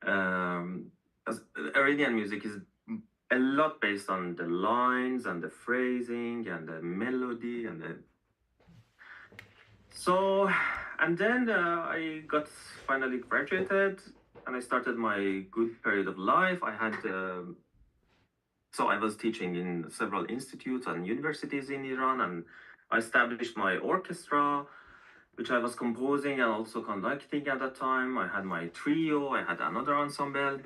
As Iranian music is a lot based on the lines and the phrasing and the melody and the. So, and then I got finally graduated and I started my good period of life. I had, so I was teaching in several institutes and universities in Iran, and I established my orchestra, which I was composing and also conducting at that time. I had my trio, I had another ensemble.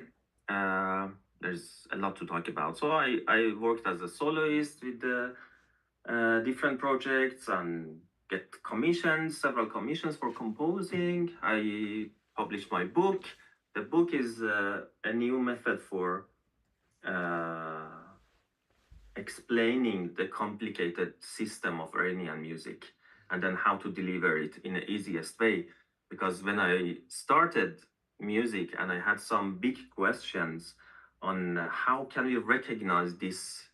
There's a lot to talk about. So I worked as a soloist with the different projects and get commissions, several commissions for composing. I published my book. The book is a new method for explaining the complicated system of Iranian music and then how to deliver it in the easiest way. Because when I started music and I had some big questions on how can we recognize this,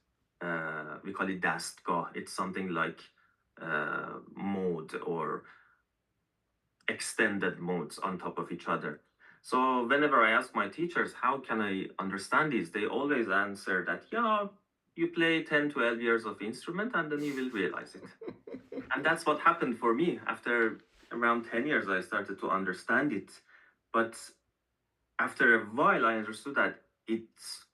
we call it dastgah. It's something like mode or extended modes on top of each other. So whenever I ask my teachers, how can I understand this? They always answer that, yeah, you play 10, 12 years of instrument and then you will realize it. And that's what happened for me. After around 10 years, I started to understand it. But after a while, I understood that it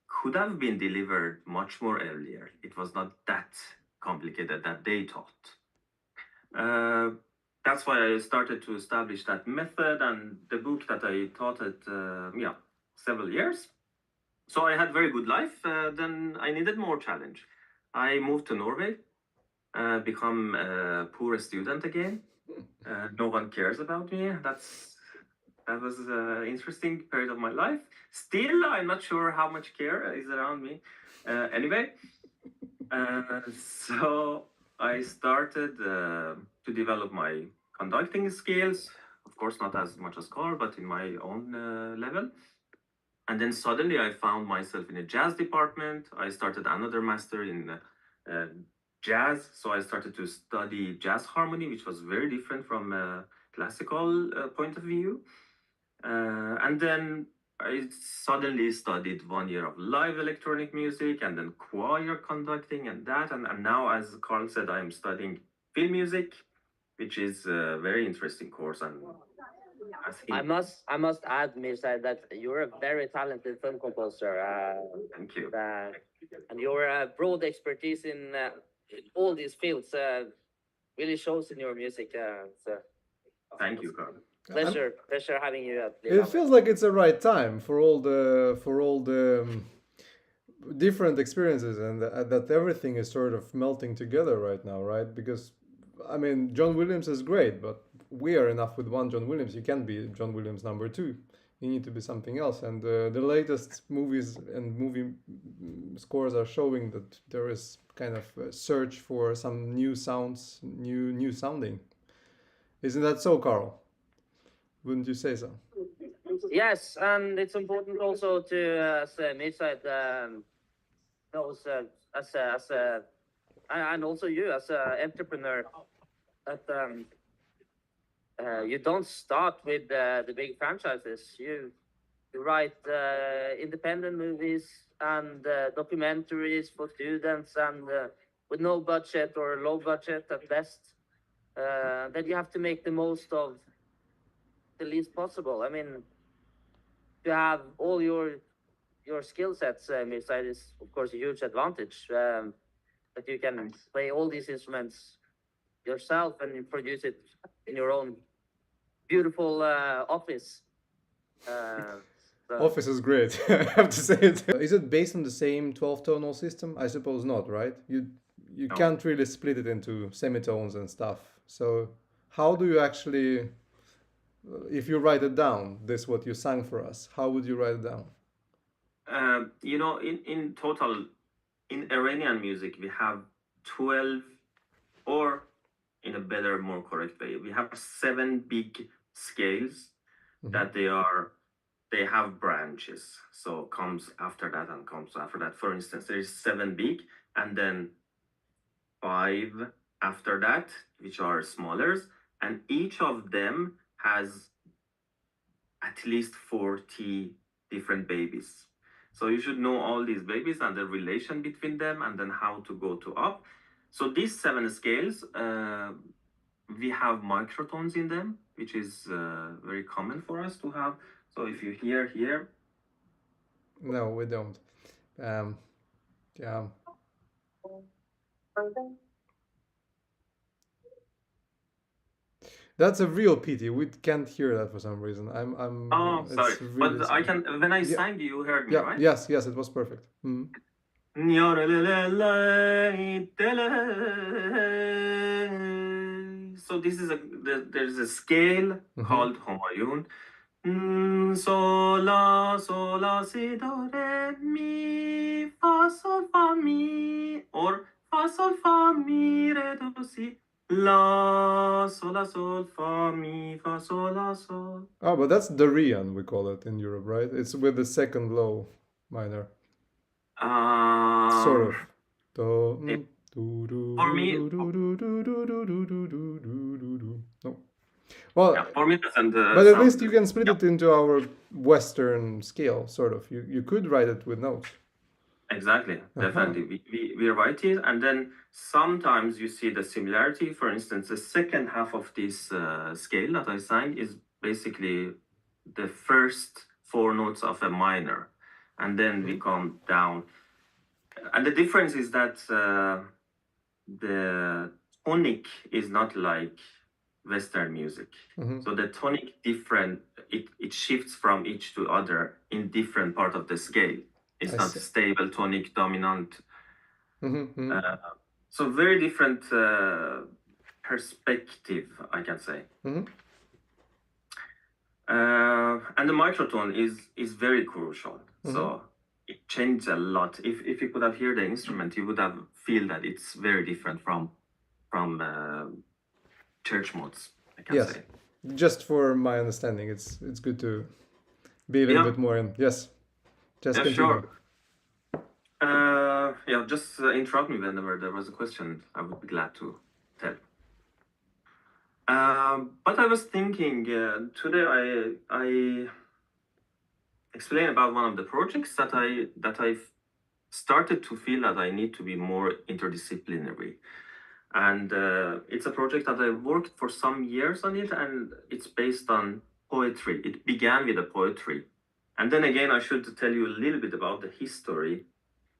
could have been delivered much more earlier. It was not that complicated that they thought. That's why I started to establish that method and the book that I taught it, several years. So I had very good life. Then I needed more challenge. I moved to Norway, become a poor student again. No one cares about me. That was an interesting period of my life. Still, I'm not sure how much care is around me. Anyway, so I started to develop my conducting skills. Of course, not as much as Carl, but in my own level. And then suddenly I found myself in a jazz department. I started another master in jazz. So I started to study jazz harmony, which was very different from a classical point of view. And then I suddenly studied 1 year of live electronic music and then choir conducting and that. And now, as Carl said, I'm studying film music, which is a very interesting course. And I must add, Mirsaeed, that you're a very talented film composer. Thank you. And your broad expertise in all these fields really shows in your music. Thank you, Carl. Pleasure having you at It feels like it's the right time for all the different experiences, and that everything is sort of melting together right now, right? Because I mean, John Williams is great, but we are enough with one John Williams. You can't be John Williams number 2. You need to be something else. And the latest movies and movie scores are showing that there is kind of a search for some new sounds, new sounding. Isn't that so, Carl? Wouldn't you say so? Yes, and it's important also to, as Mirsaeed knows, and also you as an entrepreneur, that you don't start with the big franchises. You write independent movies and documentaries for students, and with no budget or low budget at best, then you have to make the most of the least possible. I mean, to have all your skill sets, Mirsaeed, is of course a huge advantage. That you can play all these instruments yourself and you produce it in your own beautiful office. Office is great, I have to say it. Is it based on the same 12-tonal system? I suppose not, right? You No. can't really split it into semitones and stuff. So how do you actually, if you write it down, this what you sang for us, how would you write it down? You know, in total, in Iranian music, we have 12, or in a better, more correct way, we have 7 big scales that they have branches. So comes after that and comes after that. For instance, there is 7 big, and then 5 after that, which are smaller, and each of them has at least 40 different babies. So you should know all these babies and the relation between them, and then how to go to up. So these 7 scales, we have microtones in them, which is very common for us to have. So if you hear here, No, we don't. Yeah. That's a real pity. We can't hear that for some reason. oh, sorry, It's really but I sorry. can. When I Yeah. sang, you heard me, Yeah. right? Yes. Yes. It was perfect. So this is there's a scale called Homayun. Sol la si do re mi fa mi, or fa sol fa mi re do si, la sol fa mi fa sol la sol. Oh, but that's Dorian, we call it in Europe, right? It's with the second low minor. Sort of. For me, No. Well, yeah, for me it doesn't. but at sound least you good. can split it into our Western scale, sort of. You could write it with notes. Exactly, definitely. We write it, and then sometimes you see the similarity. For instance, the second half of this scale that I sang is basically the first 4 notes of a minor, and then we come down. And the difference is that the tonic is not like Western music. So the tonic different, it shifts from each to other in different part of the scale. It's I not see. stable, tonic, dominant. So very different perspective, I can say. And the microtone is very crucial. So it changed a lot. If you could have heard the instrument, you would have feel that it's very different from church modes, I can Yes. say. Just for my understanding, it's good to be a little bit more in. Yes. Just Yeah, continue. sure. Yeah, just interrupt me whenever there was a question. I would be glad to tell. But I was thinking today I explain about one of the projects that I've started to feel that I need to be more interdisciplinary, and it's a project that I worked for some years on it, and it's based on poetry. It began with a poetry, and then again I should tell you a little bit about the history.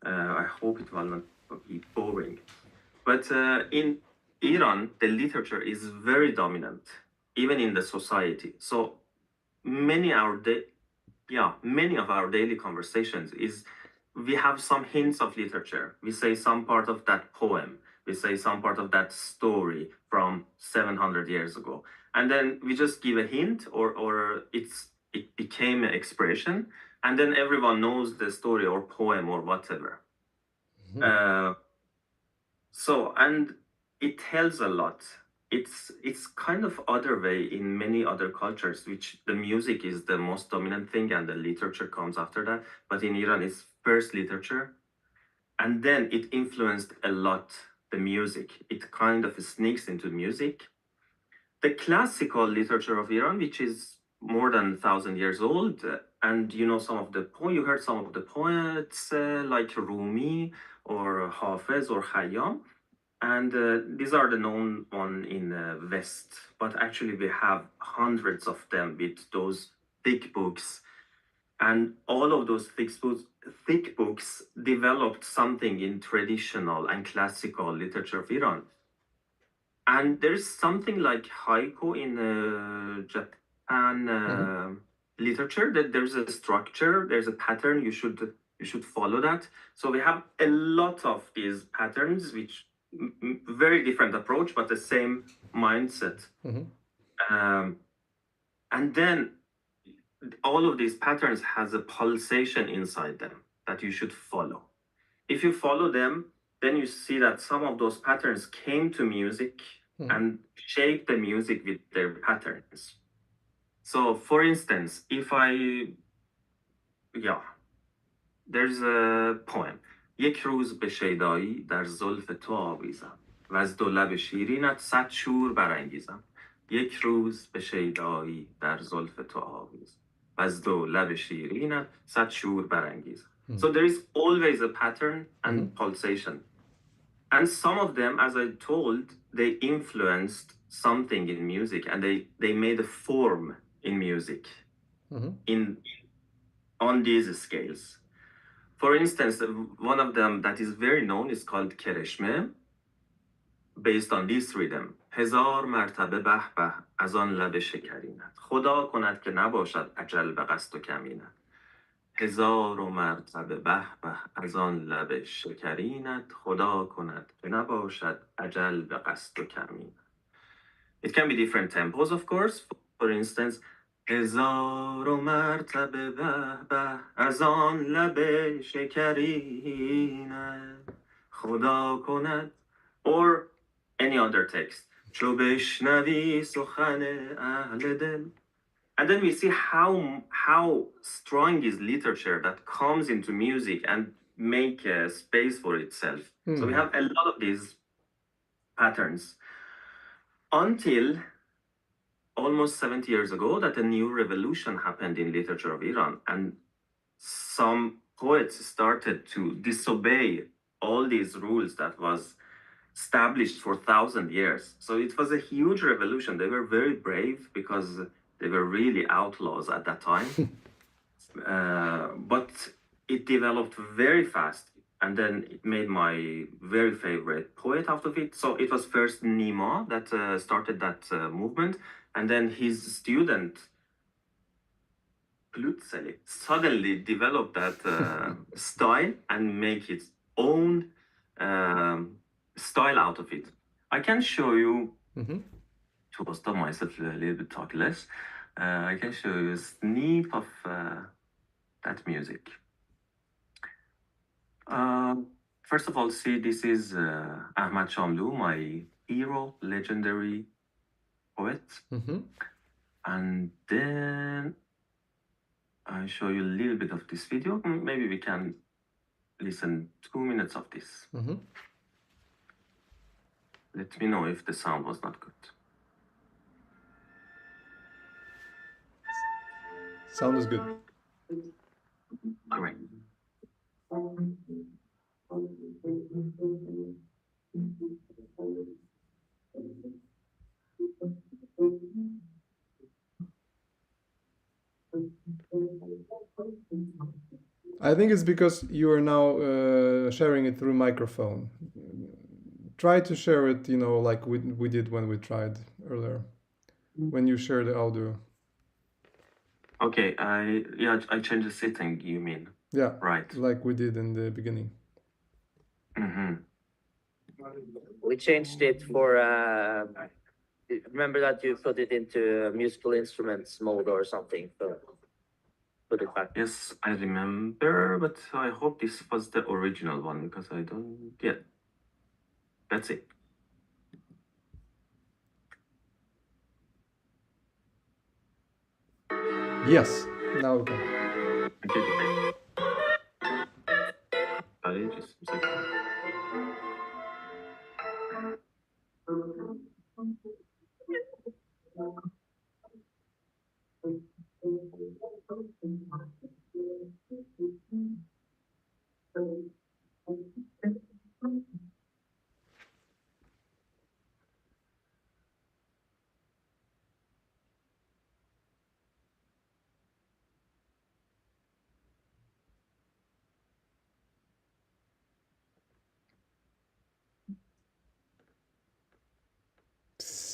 I hope it will not be boring, but in Iran, the literature is very dominant, even in the society. So many of our daily conversations is we have some hints of literature. We say some part of that poem. We say some part of that story from 700 years ago, and then we just give a hint, or it became an expression, and then everyone knows the story or poem or whatever. So, and it tells a lot. It's kind of other way in many other cultures, which the music is the most dominant thing and the literature comes after that. But in Iran, it's first literature, and then it influenced a lot the music. It kind of sneaks into music. The classical literature of Iran, which is more than 1,000 years old, and you know you heard some of the poets like Rumi or Hafez or Khayyam. And these are the known one in West, but actually we have hundreds of them with those thick books. And all of those thick books developed something in traditional and classical literature of Iran. And there's something like haiku in Japan literature, that there's a structure, there's a pattern, you should follow that. So we have a lot of these patterns, which very different approach, but the same mindset. And then all of these patterns has a pulsation inside them that you should follow. If you follow them, then you see that some of those patterns came to music and shaped the music with their patterns. So for instance, there's a poem. یک روز به شیدایی در زلف تو آویزم و از دو لب شیرینت صد شور برانگیزم. یک روز به شیدایی در زلف تو آویزم و از دو لب شیرینت صد شور برانگیزم. So there is always a pattern and pulsation. And some of them, as I told, they influenced something in music, and they made a form in music on these scales. For instance, one of them that is very known is called کرشمه, based on this rhythm. هزار مرتبه به به از آن لب شکرینت خدا کند که نباشد اجل به قصد و کمینت. هزار و مرتبه به به از آن لب شکرینت خدا کند که نباشد اجل به قصد و کمینت. It can be different tempos, of course. For instance, هزار و مرتبه به به از آن لب شکرینت خدا کند, or any other text. چو بشنوی سخن اهل دل. And then we see how strong is literature that comes into music and make a space for itself. So we have a lot of these patterns until almost 70 years ago that a new revolution happened in literature of Iran, and some poets started to disobey all these rules that was established for 1,000 years. So it was a huge revolution. They were very brave because they were really outlaws at that time. But it developed very fast, and then it made my very favorite poet out of it. So it was first Nima that started that movement, and then his student Plutseli suddenly developed that style and make its own style out of it. I can show you, to stop myself a little bit talk less, I can show you a snippet of that music. First of all, see, this is Ahmad Shamlou, my hero, legendary poet. And then I show you a little bit of this video. Maybe we can listen 2 minutes of this. Let me know if the sound was not good. Sound is good. All right. I think it's because you are now sharing it through microphone. Try to share it, like we did when we tried earlier, when you share the audio. Okay, I changed the setting, you mean? Yeah, right. Like we did in the beginning. We changed it for, remember that you put it into musical instruments mode or something, so put it back. Yes, I remember, but I hope this was the original one because I don't get. That's it. Yes, now we can. Okay. Sorry, just a second.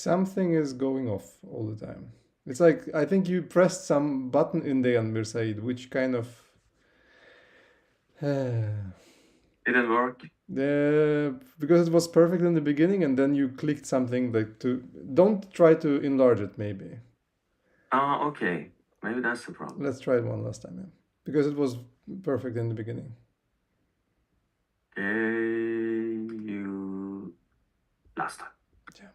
Something is going off all the time. It's like I think you pressed some button in the end, Mirsaeed, which kind of Didn't work. because it was perfect in the beginning, and then you clicked something like to. Don't try to enlarge it. Maybe Okay. Maybe that's the problem. let's try it one last time, yeah. Because it was perfect in the beginning. You last time. Yeah.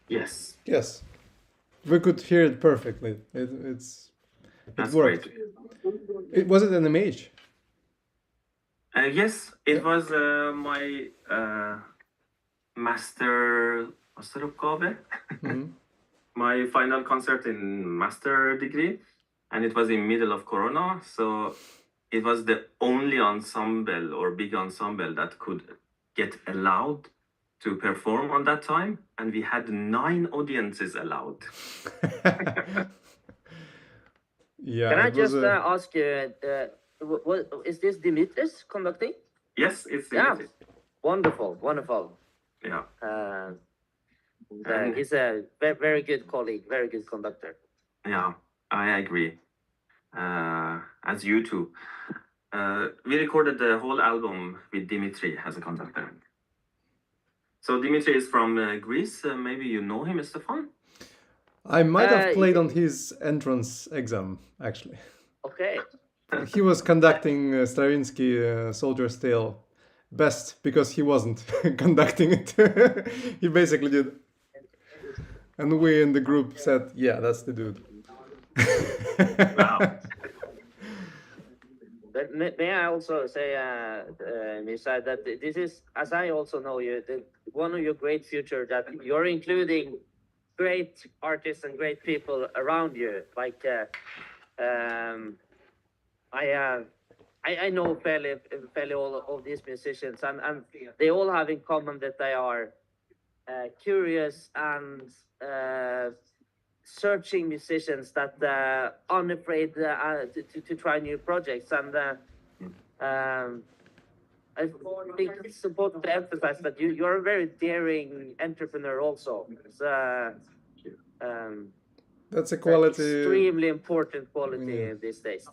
Yes. Yes, we could hear it perfectly. It That's worked. great. Was it an image? Yes, it was my masteroppgave, Mhm. my final concert in master degree, and it was in middle of Corona, so it was the only ensemble or big ensemble that could get allowed to perform on that time, and we had 9 audiences allowed. Yeah. Can I it was just a- ask you, what is this Dimitris conducting? Yes, it's Yeah. limited. Wonderful, wonderful. Yeah. And- He's a very good colleague, very good conductor. Yeah, I agree. As you too. We recorded the whole album with Dimitri as a conductor. So Dimitri is from Greece. Maybe you know him, Stefan? I might have played y- on his entrance exam, actually. Okay. He was conducting Stravinsky Soldier's Tale best because he wasn't conducting it. He basically did. And we in the group said, yeah, that's the dude. Wow. But may I also say, Mirsaeed, that this is, as I also know you, one of your great future, that you're including great artists and great people around you. Like, I know fairly all of these musicians, and they all have in common that they are curious and searching musicians that unafraid to try new projects. And I think it's important to emphasize that you're a very daring entrepreneur also. It's, That's a an quality. extremely important quality need. these days.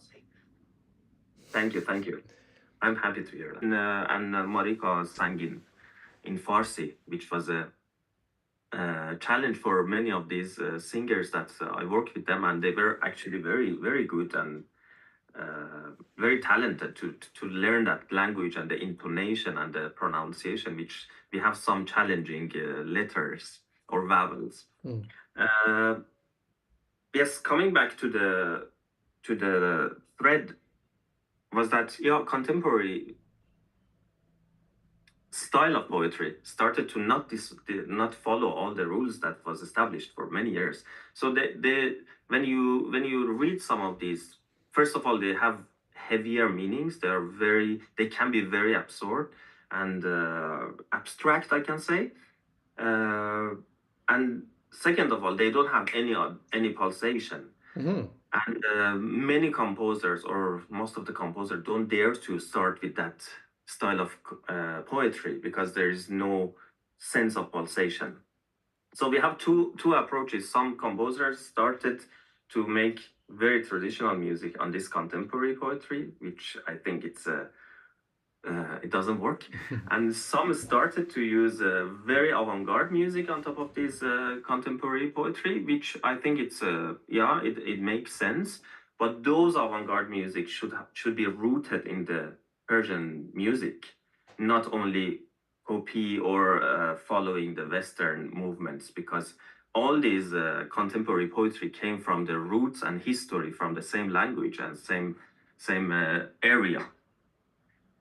Thank you. I'm happy to hear that. And Marika sang in Farsi, which was a challenge for many of these singers that I worked with them, and they were actually very good and very talented to learn that language and the intonation and the pronunciation, which we have some challenging letters or vowels. Yes, coming back to the thread was that contemporary style of poetry started to not follow all the rules that was established for many years. So when you read some of these, first of all, they have heavier meanings. They can be very absurd and abstract, I can say. And second of all, they don't have any pulsation. Mm-hmm. And many composers, or most of the composers, don't dare to start with that style of poetry because there is no sense of pulsation. So we have two approaches. Some composers started to make very traditional music on this contemporary poetry, which I think it doesn't work. And some started to use very avant-garde music on top of this contemporary poetry, which I think it makes sense. But those avant-garde music should be rooted in the Persian music, not only copy or following the Western movements, because all these contemporary poetry came from the roots and history from the same language and same area.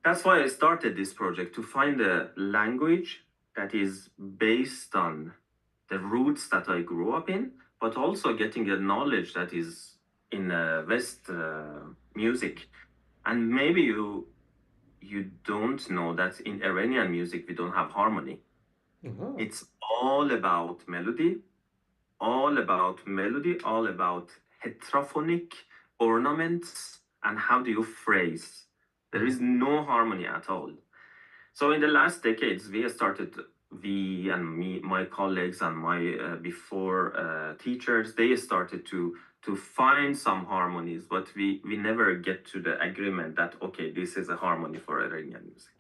That's why I started this project, to find a language that is based on the roots that I grew up in, but also getting a knowledge that is in West music. And maybe you don't know that in Iranian music we don't have harmony. Uh-huh. It's all about melody, all about heterophonic ornaments, and how do you phrase. There is no harmony at all. So in the last decades, we and me, my colleagues and my before teachers, they started to find some harmonies, but we never get to the agreement that, okay, this is a harmony for Iranian music.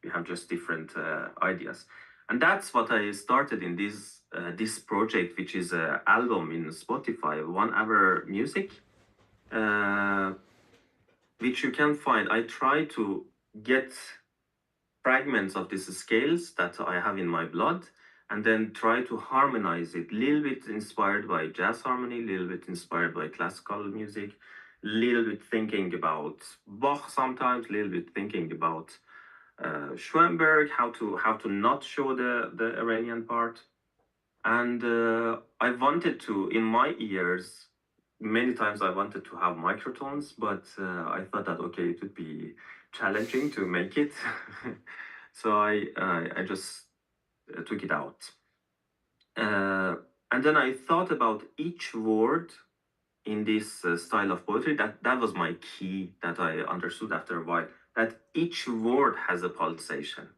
We have just different ideas. And that's what I started in this project, which is an album in Spotify, 1 hour music, which you can find. I try to get fragments of these scales that I have in my blood, and then try to harmonize it, little bit inspired by jazz harmony, little bit inspired by classical music, little bit thinking about Bach sometimes, little bit thinking about Schoenberg, how to not show the Iranian part. And I wanted to, in my ears, many times I wanted to have microtones, but I thought that, okay, it would be challenging to make it. So I just took it out. And then I thought about each word in this style of poetry. That was my key that I understood after a while, that each word has a pulsation.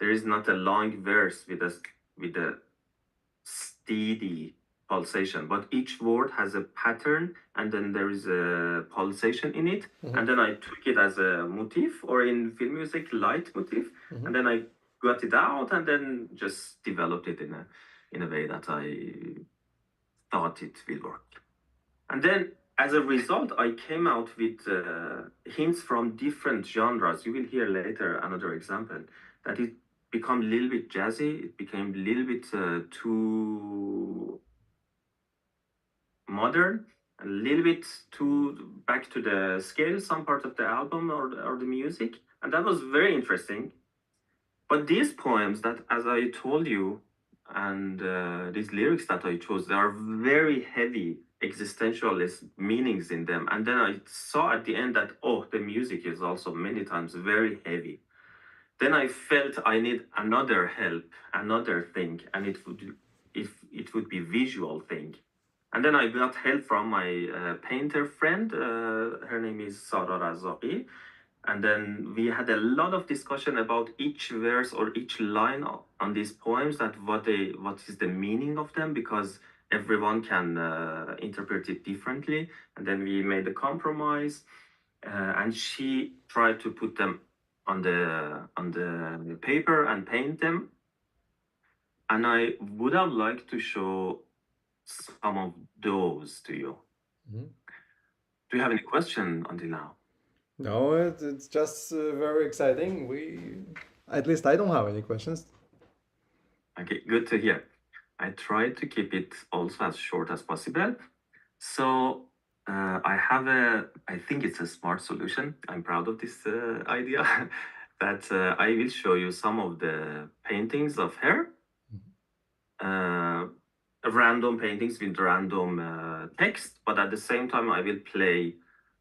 There is not a long verse with a steady pulsation, but each word has a pattern, and then there is a pulsation in it. Mhm. And then I took it as a motif, or in film music, light motif. Mhm. And then I got it out, and then just developed it in a way that I thought it will work. And then as a result, I came out with hints from different genres. You will hear later another example that it became a little bit jazzy. It became a little bit too modern, a little bit too back to the scale, some part of the album or the music. And that was very interesting. But these poems that, as I told you, and these lyrics that I chose, they are very heavy existentialist meanings in them. And then I saw at the end that, oh, the music is also many times very heavy. Then I felt I need another help, another thing, and it would be visual thing. And then I got help from my painter friend. Her name is Sara Razaki. And then we had a lot of discussion about each verse or each line on these poems, that what is the meaning of them, because everyone can interpret it differently. And then we made a compromise, and she tried to put them on the paper and paint them. And I would have liked to show some of those to you. Mhm. Do you have any question until now? No, it's just very exciting. At least I don't have any questions. Okay, good to hear. I try to keep it also as short as possible. So I think it's a smart solution. I'm proud of this idea that I will show you some of the paintings of her, random paintings with random text, but at the same time, I will play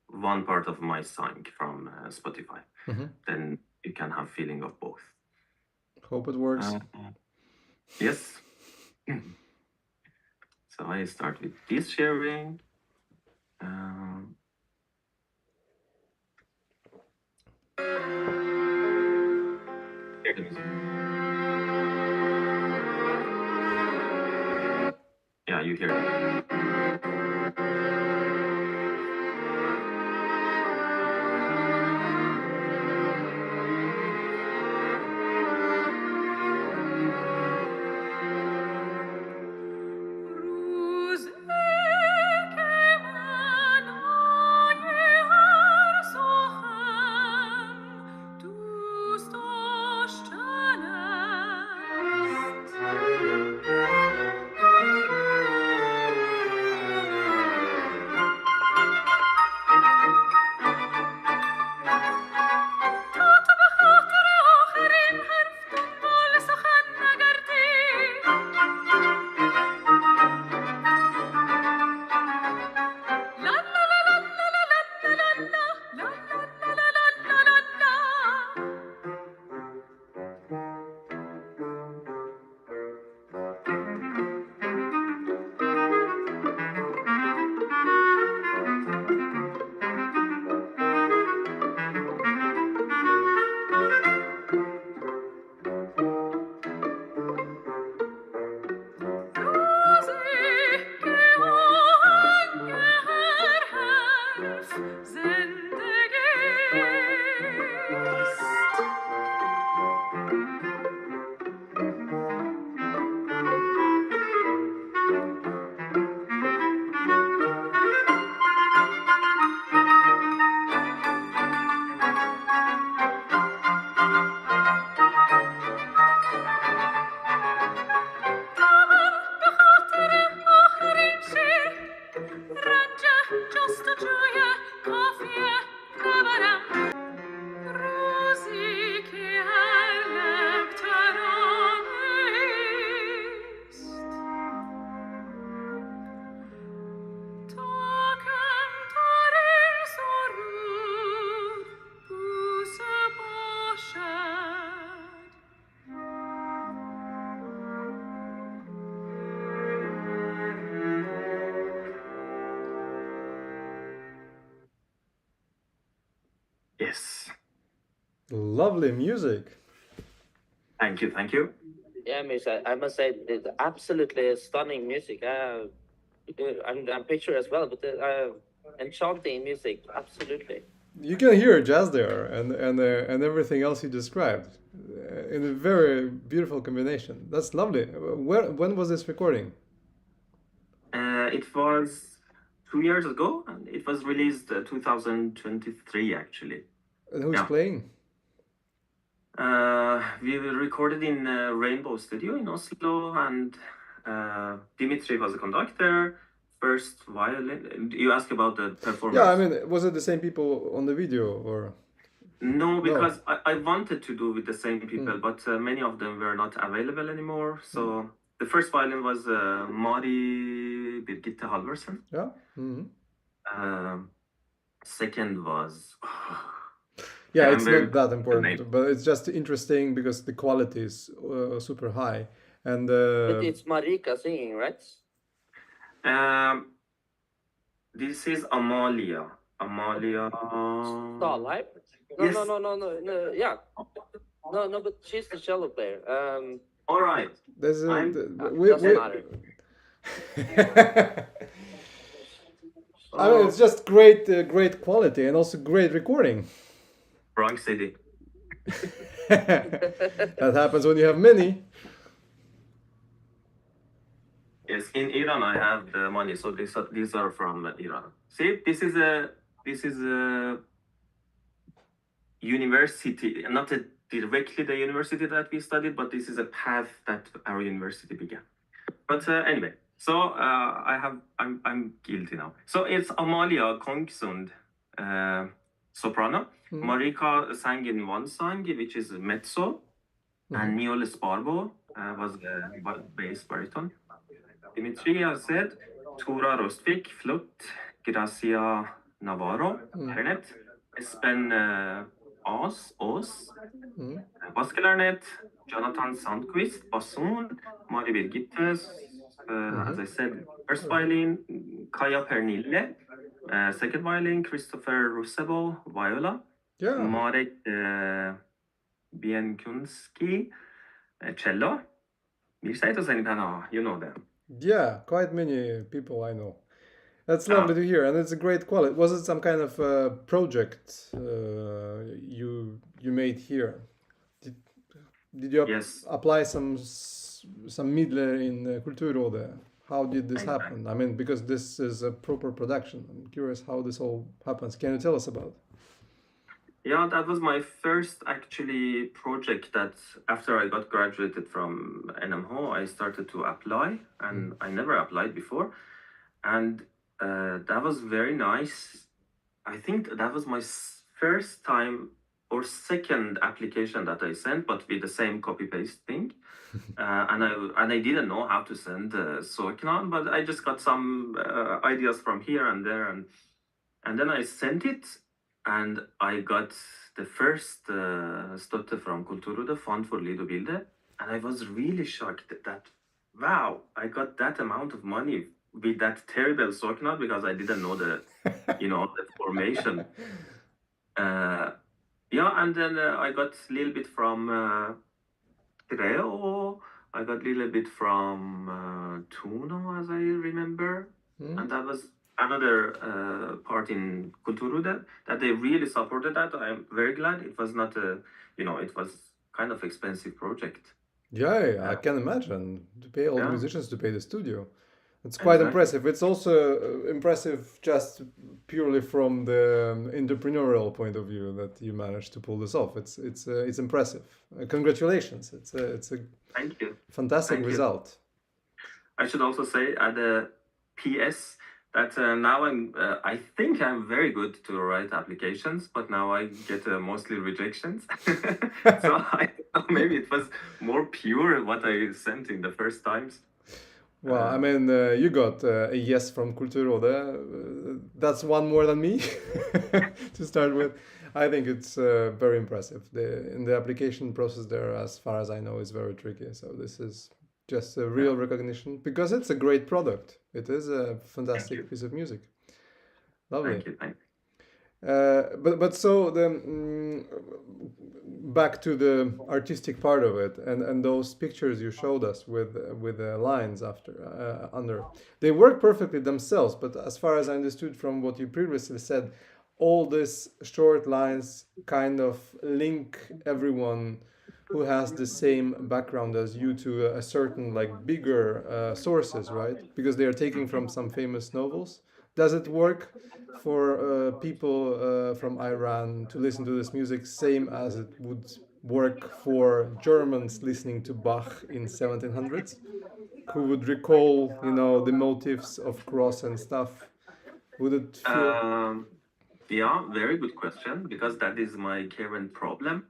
one part of my song from Spotify. Mhm. Then you can have feeling of both. Hope it works. Yes. So I start with this sharing. Hear the music. Yeah, you hear it. Yes. Lovely music. Thank you. Thank you. Yeah, Mirsa, I must say it's absolutely stunning music. I'm picture as well, but enchanting music, absolutely. You can hear jazz there and everything else you described in a very beautiful combination. That's lovely. When was this recording? It was 2 years ago, and it was released 2023 actually. And who's Yeah. playing? We recorded in Rainbow Studio in Oslo, and Dimitri was a conductor. First violin. You ask about the performance? Yeah, I mean, was it the same people on the video or? No, because I wanted to do with the same people, Mm. but many of them were not available anymore. So the first violin was Mari Birgitte Halvorsen. Yeah. Mm-hmm. Second was. Yeah, I'm it's very not that name. important, but it's just interesting because the quality is super high, and But it's Marika singing, right? This is Amalia. Amalia. Starlight? No, Yes. no. Yeah. No, but she's the cello player. All right. there's a, I'm- Doesn't matter. I mean, it's just great quality and also great recording. Wrong city. That happens when you have many. Yes, in Iran I have the money, so these are from Iran. See, this is a university, not directly the university that we studied, but this is a path that our university began. But anyway, so I'm guilty now. So it's Amalia Kongsund, soprano. Marika sang in one song, which is mezzo, and Niole Sparbo was the bass baritone. Dimitri, I said, Tora Rostvik, flute, Gracia Navarro, clarinet, Espen Aas, bass clarinet, Jonathan Sandquist, bassoon, Mari Birgitte, as I said, first violin, Kaya Pernille, Second violin, Christopher Rusebo, viola. Yeah. Marek Bienkunski, cello. Mirsaeed Hosseini Panah, you know them. Yeah, quite many people I know. That's lovely to hear, and it's a great quality. Was it some kind of project you made here? Did you Yes, apply some midler in Kulturrådet? How did this exactly. happen? I mean, because this is a proper production. I'm curious how this all happens. Can you tell us about? Yeah, that was my first actually project that after I got graduated from NMH, I started to apply, and I never applied before. And that was very nice. I think that was my first time or second application that I sent, but with the same copy paste thing. And I didn't know how to send Sorknan, but I just got some ideas from here and there, and then I sent it, and I got the first støtte from Kulturrådet Fund for Lyd og Bilde, and I was really shocked that wow, I got that amount of money with that terrible Sorknan because I didn't know the the formation. Yeah, and then I got a little bit from Treo. I got a little bit from Tuno, as I remember, and that was another part in Kulturrådet that they really supported that. I'm very glad. It was not it was kind of expensive project. Yeah, I can imagine to pay all the musicians to pay the studio. It's quite Exactly. impressive. It's also impressive just purely from the entrepreneurial point of view that you managed to pull this off. It's impressive. Congratulations! It's a Thank you. fantastic Thank you. result. I should also say at the PS that now I think I'm very good to write applications, but now I get mostly rejections. So I maybe it was more pure what I sent in the first times. Well, I mean, you got a yes from Kulturrådet. That's one more than me to start with. I think it's very impressive. The application process there, as far as I know, is very tricky. So this is just a real recognition because it's a great product. It is a fantastic piece of music. Lovely. Thank you. Thank you. But so back to the artistic part of it and those pictures you showed us with the lines after under, they work perfectly themselves, but as far as I understood from what you previously said, all these short lines kind of link everyone who has the same background as you to a certain like bigger sources, right? Because they are taking from some famous novels. Does it work for people from Iran to listen to this music same as it would work for Germans listening to Bach in 1700s, who would recall, the motifs of cross and stuff? Would it feel... Yeah, very good question, because that is my current problem.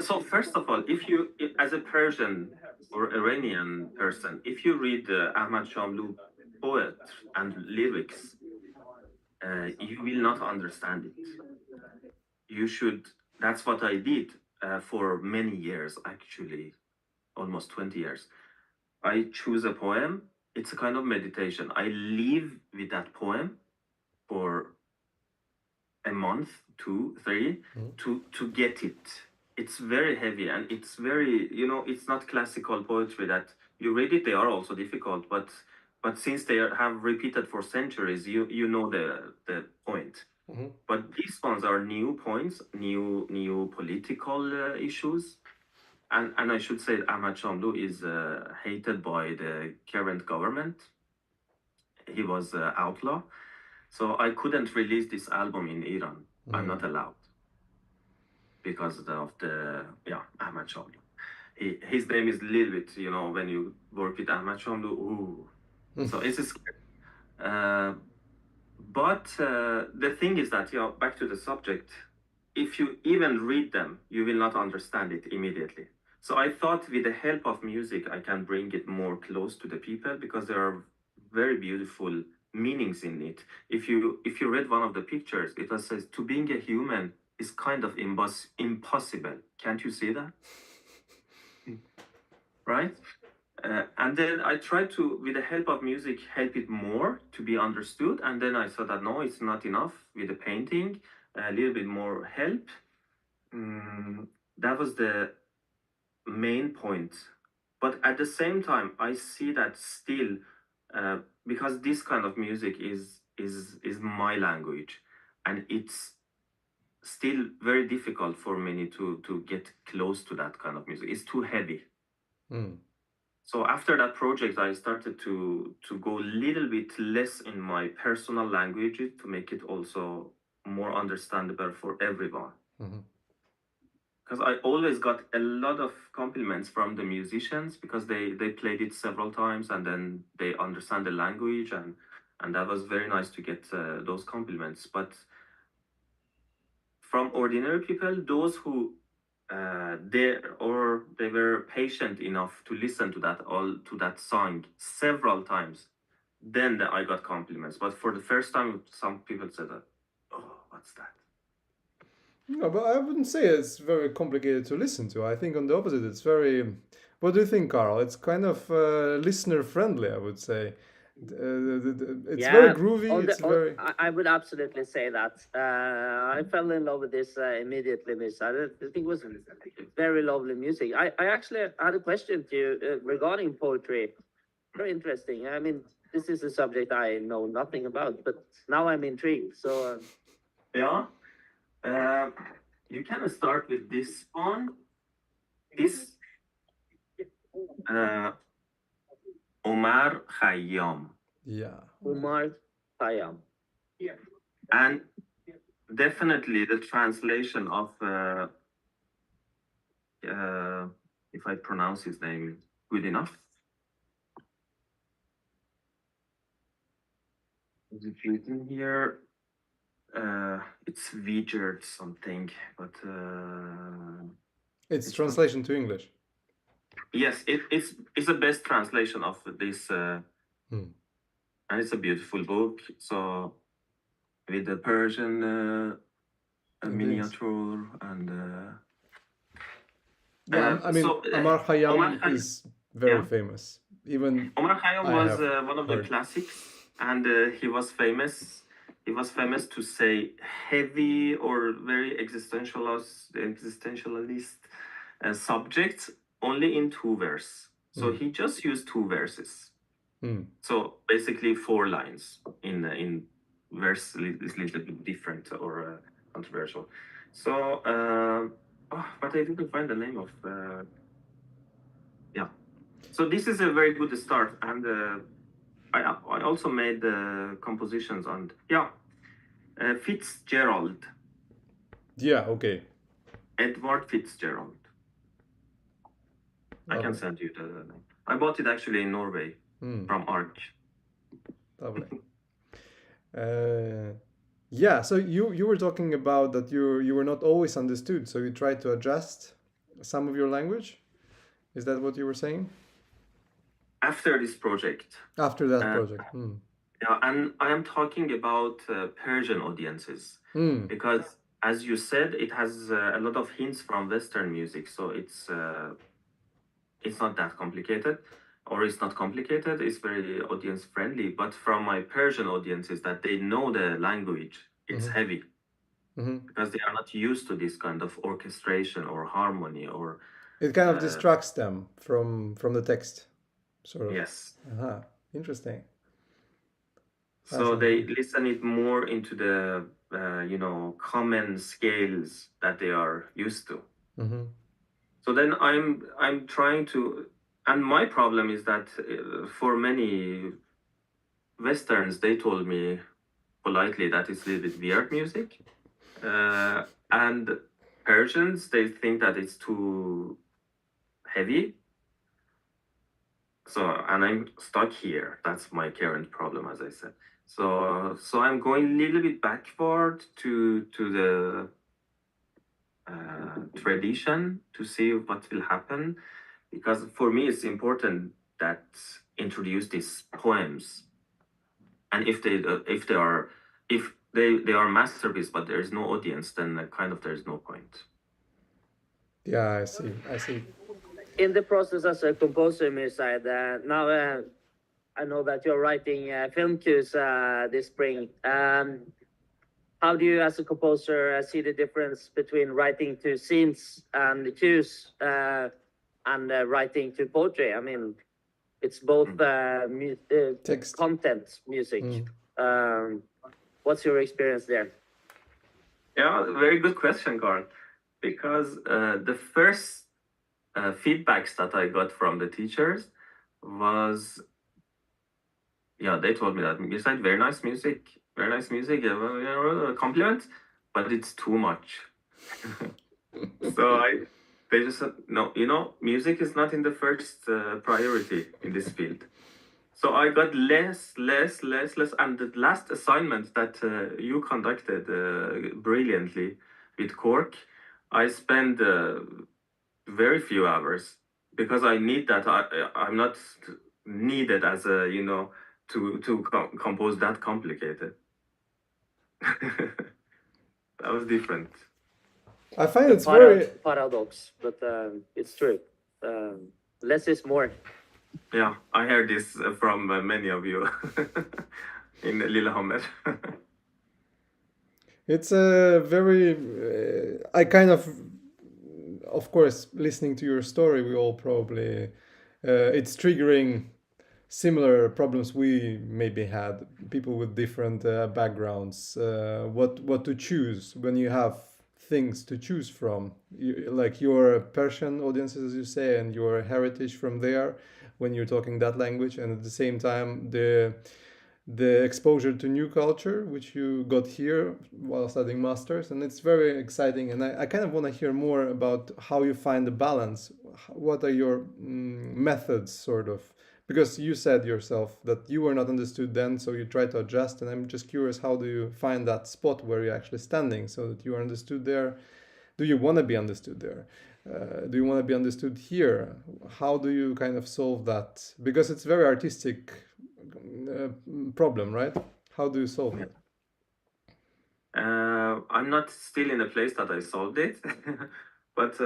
So first of all, as a Persian or Iranian person, if you read Ahmad Shamlu poet and lyrics, you will not understand it. You should. That's what I did for many years, actually, almost 20 years. I choose a poem. It's a kind of meditation. I live with that poem for a month, 2, 3, to get it. It's very heavy, and it's very, it's not classical poetry that you read it. They are also difficult, but since they have repeated for centuries, you know the point. But these ones are new points, new political issues, and I should say Ahmad Shamlu is hated by the current government. He was outlaw. So I couldn't release this album in Iran. I'm not allowed because of the Ahmad Shamlu. His name is a little bit, when you work with Ahmad Shamlu, ooh. So it's scary. But the thing is that, back to the subject, if you even read them, you will not understand it immediately. So I thought with the help of music, I can bring it more close to the people, because there are very beautiful meanings in it. If you read one of the pictures, it says, to being a human is kind of impossible. Can't you see that? Right? And then I tried to, with the help of music, help it more to be understood. And then I saw that no, it's not enough with the painting, a little bit more help. That was the main point. But at the same time, I see that still, because this kind of music is my language, and it's still very difficult for many to get close to that kind of music. It's too heavy. So after that project, I started to go a little bit less in my personal language to make it also more understandable for everyone. Because I always got a lot of compliments from the musicians because they played it several times and then they understand the language, and that was very nice to get those compliments. But from ordinary people, those who they were patient enough to listen to that song several times, then I got compliments. But for the first time, some people said that, "Oh, what's that?" No, but I wouldn't say it's very complicated to listen to. I think on the opposite, it's very. What do you think, Carl? It's kind of listener friendly, I would say. It's very groovy. I would absolutely say that. I fell in love with this immediately, Miss. I think it was very lovely music. I actually had a question to you regarding poetry. Very interesting. I mean, this is a subject I know nothing about, but now I'm intrigued. So, yeah, you can start with this one. This Omar Khayyam. Yeah. Omar Khayyam. Yeah. And definitely the translation of, if I pronounce his name good enough. Is it written here? It's Vijert something, but it's translation to English. Yes, it's the best translation of this, and it's a beautiful book. So with the Persian miniature and I mean, so, Omar Khayyam is very famous. Even Omar Khayyam was one of the classics, and he was famous. He was famous to say heavy or very existentialist subjects only in 2 verses. So he just used 2 verses. So basically 4 lines in verse is a little bit different or controversial. So, but I didn't find the name of. Yeah. So this is a very good start, and I also made compositions on Fitzgerald. Yeah. Okay. Edward Fitzgerald. I can send you the name. I bought it actually in Norway from Ark. Lovely. Yeah. So you were talking about that you were not always understood, so you tried to adjust some of your language. Is that what you were saying? After this project. After that project. Yeah, and I am talking about Persian audiences because, as you said, it has a lot of hints from Western music, so it's not that complicated, or it's not complicated. It's very audience friendly. But from my Persian audiences, that they know the language, it's heavy because they are not used to this kind of orchestration or harmony or. It kind of distracts them from the text, sort of. Yes. Interesting. So they listen it more into the common scales that they are used to. So then I'm trying to, and my problem is that for many Westerns, they told me politely that it's a little bit weird music, and Persians, they think that it's too heavy. So, and I'm stuck here. That's my current problem, as I said. So I'm going a little bit backward to the tradition to see what will happen, because for me it's important that introduce these poems, and if they are masterpiece, but there is no audience, then kind of there is no point. Yeah, I see. in the process as a composer, Mirsaeed, now I know that you're writing film cues this spring. How do you, as a composer, see the difference between writing to scenes and cues and writing to poetry? I mean, it's both Text. content, music. What's your experience there? Yeah, very good question, Carl. Because the first feedbacks that I got from the teachers was, yeah, they told me that you said very nice music, a compliment, but it's too much. So they just said, no, music is not in the first priority in this field. So I got less, and the last assignment that you conducted brilliantly with Cork, I spent very few hours because I need that. I'm not needed as a to compose that complicated. That was different. I find it's very paradox, but it's true. Less is more. Yeah, I heard this from many of you in Lillehammer. It's a very I kind of course, listening to your story, we all probably it's triggering similar problems we maybe had. People with different backgrounds. What to choose when you have things to choose from, like your Persian audiences, as you say, and your heritage from there, when you're talking that language, and at the same time the exposure to new culture which you got here while studying masters. And it's very exciting, and I kind of want to hear more about how you find the balance. What are your methods, sort of, because you said yourself that you were not understood then, so you try to adjust, and I'm just curious, how do you find that spot where you're actually standing so that you are understood there? Do you want to be understood there? Do you want to be understood here? How do you kind of solve that? Because it's very artistic problem, right? How do you solve it? I'm not still in a place that I solved it, but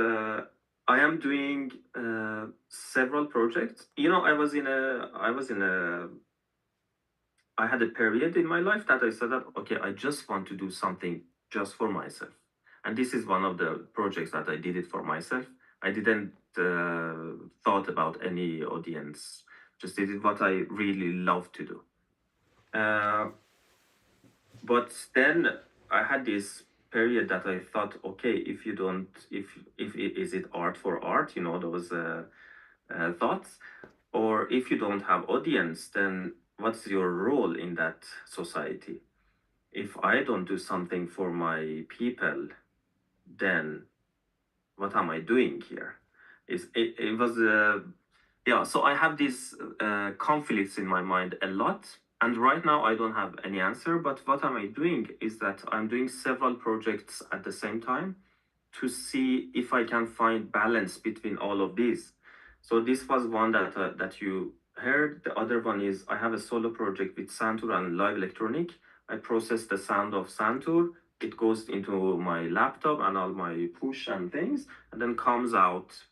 I am doing several projects. I had a period in my life that I said that, okay, I just want to do something just for myself. And this is one of the projects that I did it for myself. I didn't thought about any audience, just did it what I really love to do. But then I had this period that I thought, okay, if is it art for art, those thoughts, or if you don't have audience, then what's your role in that society? If I don't do something for my people, then what am I doing here? It was yeah. So I have these conflicts in my mind a lot. And right now I don't have any answer, but what am I doing is that I'm doing several projects at the same time to see if I can find balance between all of these. So this was one that you heard. The other one is I have a solo project with santoor and live electronic. I process the sound of santoor. It goes into my laptop and all my push and things, and then comes out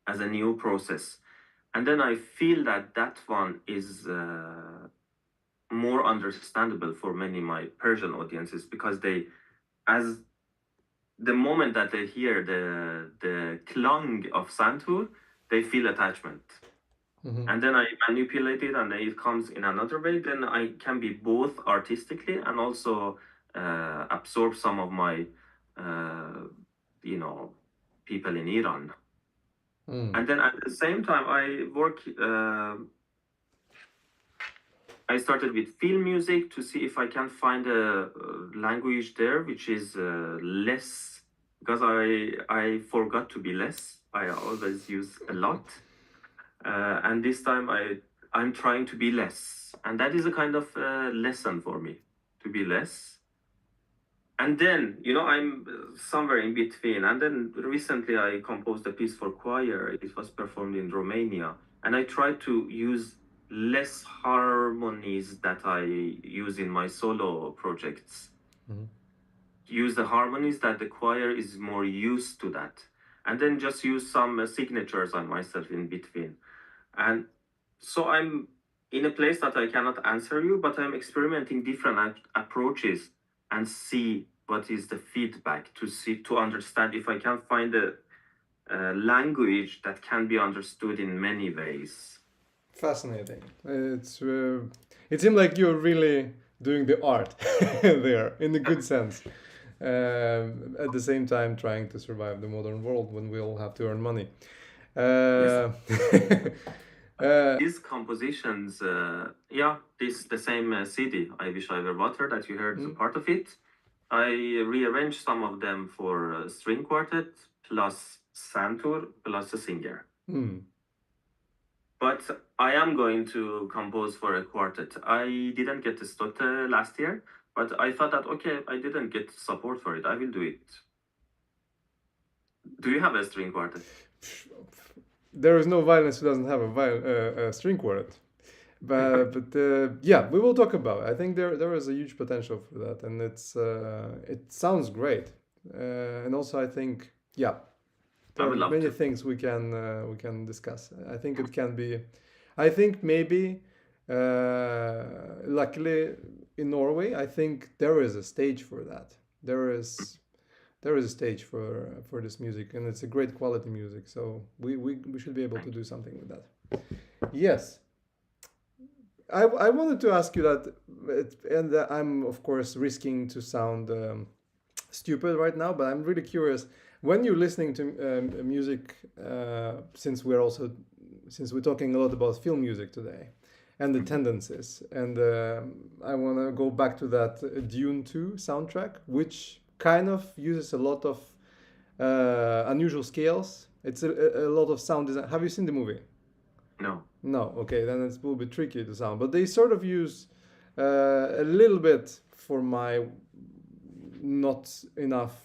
as a new process. And then I feel that one is more understandable for many of my Persian audiences, because as the moment that they hear the clang of santoor, they feel attachment. Mm-hmm. And then I manipulate it, and then it comes in another way. Then I can be both artistically and also absorb some of my, people in Iran. And then at the same time, I work. I started with film music to see if I can find a language there which is less, because I forgot to be less. I always use a lot, and this time I'm trying to be less, and that is a kind of lesson for me, to be less. And then I'm somewhere in between. And then recently I composed a piece for choir. It was performed in Romania, and I tried to use less harmonies that I use in my solo projects. Mm-hmm. Use the harmonies that the choir is more used to that. and then just use some signatures on myself in between. And so I'm in a place that I cannot answer you, but I'm experimenting different approaches and see what is the feedback, to understand if I can find a language that can be understood in many ways. Fascinating. It seemed like you're really doing the art there in the good sense. At the same time, trying to survive the modern world when we all have to earn money. These compositions, the same CD, I Wish I Were Water, that you heard part of it. I rearranged some of them for a string quartet plus santoor plus a singer. But I am going to compose for a quartet. I didn't get the slot last year, but I thought that, okay, I didn't get support for it. I will do it. Do you have a string quartet? There is no violence who doesn't have a string quartet. But yeah, we will talk about it. I think there is a huge potential for that, and it sounds great. And also, I think, yeah, there are many things we can discuss. I think it can be. I think maybe, luckily in Norway, I think there is a stage for that. There is a stage for this music, and it's a great quality music. So we should be able to do something with that. Yes. I wanted to ask you that, and I'm of course risking to sound stupid right now, but I'm really curious. When you're listening to music, since we're talking a lot about film music today, and the tendencies, and I want to go back to that Dune 2 soundtrack, which kind of uses a lot of unusual scales. It's a lot of sound design. Have you seen the movie? No. No, okay, then it will be tricky to sound. But they sort of use a little bit, for my not enough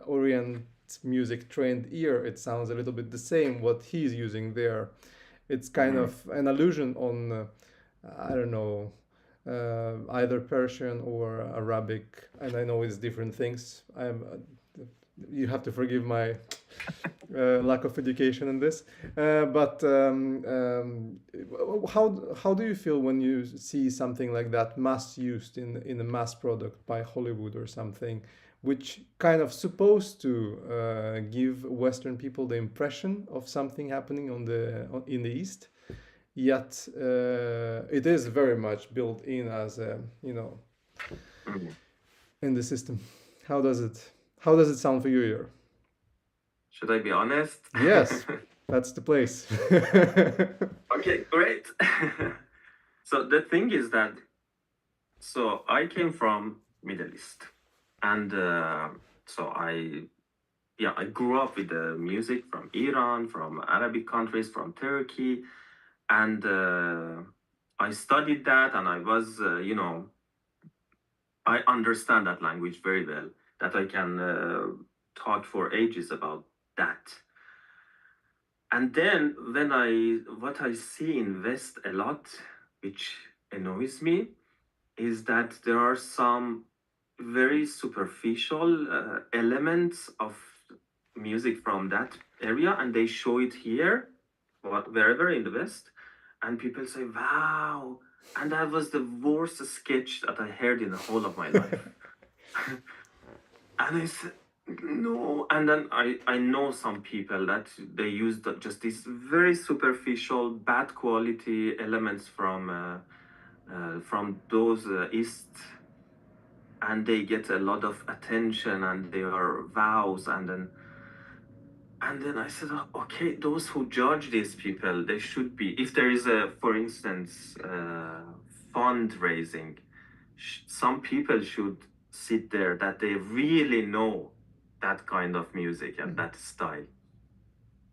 Orient music trained ear, it sounds a little bit the same what he's using there. It's kind of an allusion on, I don't know, either Persian or Arabic, and I know it's different things. You have to forgive my lack of education in this, but how do you feel when you see something like that mass used in a mass product by Hollywood or something, which kind of supposed to give Western people the impression of something happening in the East, yet it is very much built in as a, in the system. How does it sound for you here? Should I be honest? Yes, that's the place. Okay, great. So the thing is that, so I came from Middle East, and so I grew up with the music from Iran, from Arabic countries, from Turkey, and I studied that, and I was, I understand that language very well, that I can talk for ages about that. And then what I see in West a lot, which annoys me, is that there are some very superficial elements of music from that area, and they show it here, wherever in the West, and people say, wow, and that was the worst sketch that I heard in the whole of my life. And I said, no. And then I know some people that they use just these very superficial, bad quality elements from those East, and they get a lot of attention, and they are vows, and then I said, oh, okay, those who judge these people, they should be, if there is for instance, fundraising, some people should sit there that they really know that kind of music and that style.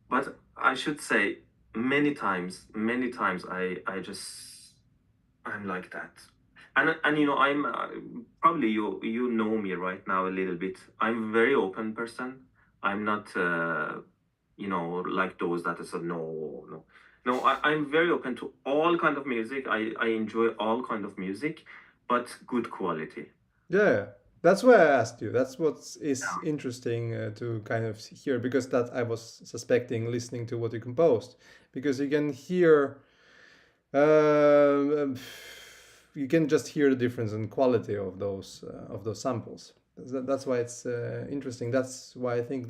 But I should say, many times I'm like that. And I'm probably you know me right now a little bit. I'm a very open person. I'm not like those that say no. I'm very open to all kind of music. I enjoy all kind of music, but good quality. Yeah, That's why I asked you. That's what is Yeah. interesting to kind of hear, because that I was suspecting listening to what you composed, because you can hear, um, you can just hear the difference in quality of those samples. That's why it's interesting. That's why I think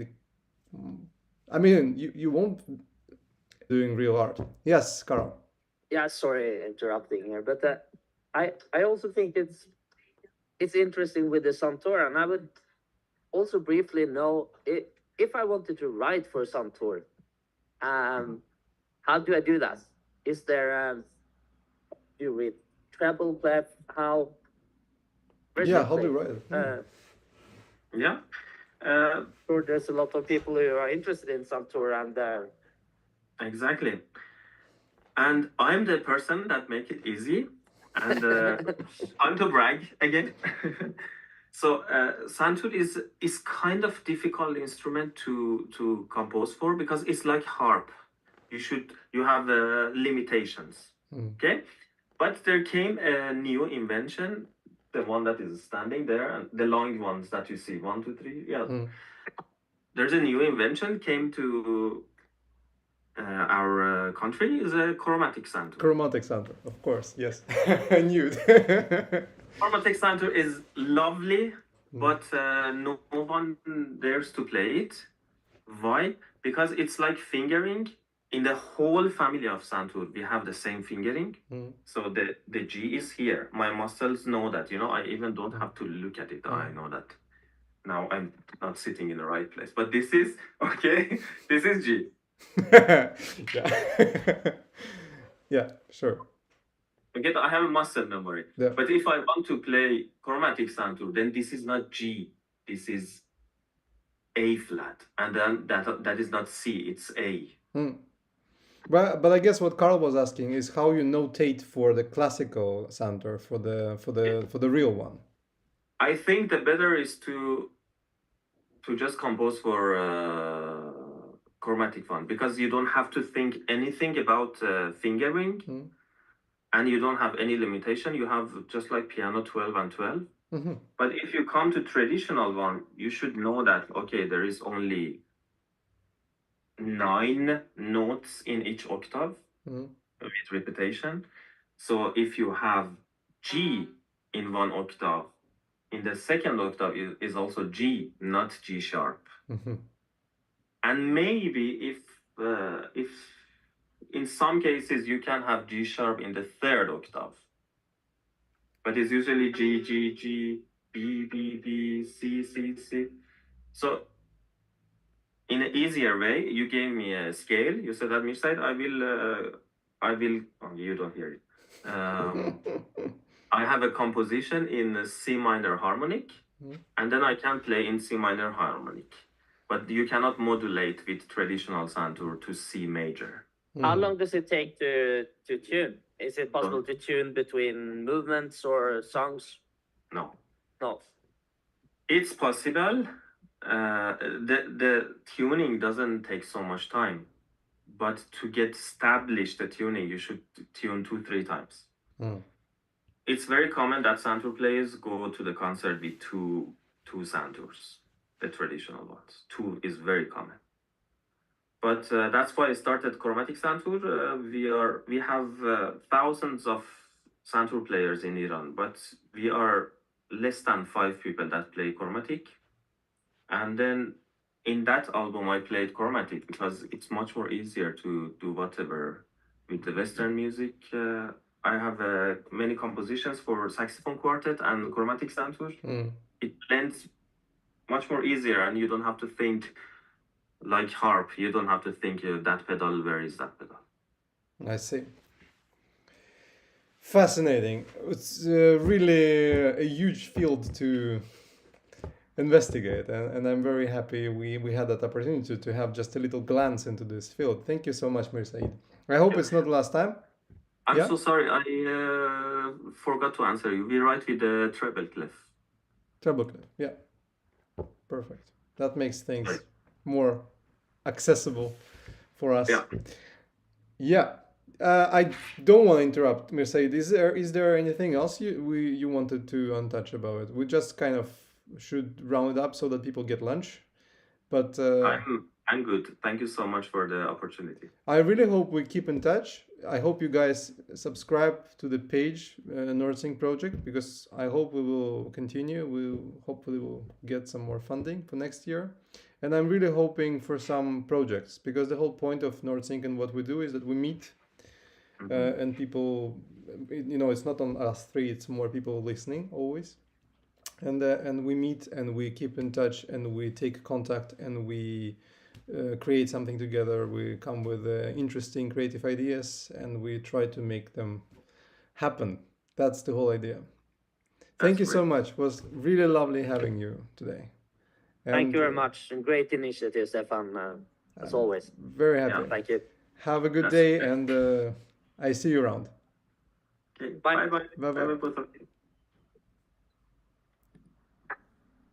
I mean, you won't doing real art. Yes, Carl. Yeah, sorry interrupting here, but I also think it's interesting with the santoor, and I would also briefly know if I wanted to write for santoor, how do I do that? Is there do you read treble clef? How? Where do Yeah, you how do play? you write it? Yeah. Sure, there's a lot of people who are interested in santoor, and Exactly. And I'm the person that make it easy. And time to brag again. So santoor is kind of difficult instrument to compose for, because it's like harp. You have limitations. Okay, but there came a new invention, the one that is standing there, and the long ones that you see, 1, 2, 3. Yeah, there's a new invention came to our country, is a chromatic santoor. Chromatic santoor, of course. Yes, I knew it. Chromatic santoor is lovely, but no one dares to play it. Why? Because it's like fingering. In the whole family of santoor, we have the same fingering. So the G is here. My muscles know that. I even don't have to look at it. I know that. Now I'm not sitting in the right place. But this is okay. This is G. Yeah. Yeah, sure. Okay, I have a muscle memory. Yeah. But if I want to play chromatic santoor, then this is not G. This is A flat, and then that is not C. It's A. But I guess what Carl was asking is how you notate for the classical santoor, for the real one. I think the better is to just compose for chromatic one, because you don't have to think anything about fingering, and you don't have any limitation. You have just like piano 12 and 12. But if you come to traditional one, you should know that, okay, there is only 9 notes in each octave with repetition. So if you have G in one octave, in the second octave is also G, not G sharp. And maybe if in some cases you can have G sharp in the third octave, but it's usually G, G, G, B, B, B, C, C, C. So in an easier way, you gave me a scale. You said that, Mirsaeed, I will, oh, you don't hear it. I have a composition in a C minor harmonic, and then I can play in C minor harmonic. But you cannot modulate with traditional santoor to C major. How long does it take to tune? Is it possible to tune between movements or songs? No. No. It's possible. The tuning doesn't take so much time, but to get established the tuning, you should tune 2-3 times. It's very common that santoor players go to the concert with two santoors, the traditional ones. 2 is very common. But that's why I started chromatic santoor. We have thousands of santoor players in Iran, but we are less than 5 people that play chromatic. And then in that album, I played chromatic because it's much more easier to do whatever with the Western music. I have many compositions for saxophone quartet and chromatic santoor. It blends much more easier, and you don't have to think like harp. You don't have to think that pedal, where is that pedal? I see. Fascinating. It's really a huge field to investigate, and I'm very happy we had that opportunity to have just a little glance into this field. Thank you so much, Mirsaeed. I hope it's not the last time. I'm so sorry, I forgot to answer you. We write with the treble clef. Treble clef, yeah. Perfect. That makes things more accessible for us. Yeah. I don't want to interrupt, Mirsaeed. Is there anything else you wanted to untouch about it? We just kind of should round it up so that people get lunch. But I'm good. Thank you so much for the opportunity. I really hope we keep in touch. I hope you guys subscribe to the page, NordSync project, because I hope we will continue. We hopefully will get some more funding for next year. And I'm really hoping for some projects, because the whole point of NordSync and what we do is that we meet and people, it's not on us three, it's more people listening always. And we meet and we keep in touch and we take contact and we create something together. We come with interesting creative ideas and we try to make them happen. That's the whole idea. Thank you so much. It was really lovely having you today. Thank you very much. And great initiative, Stefan, as always. Very happy. Yeah, thank you. Have a good day and I see you around. Okay. Bye. Bye. Bye-bye. Bye.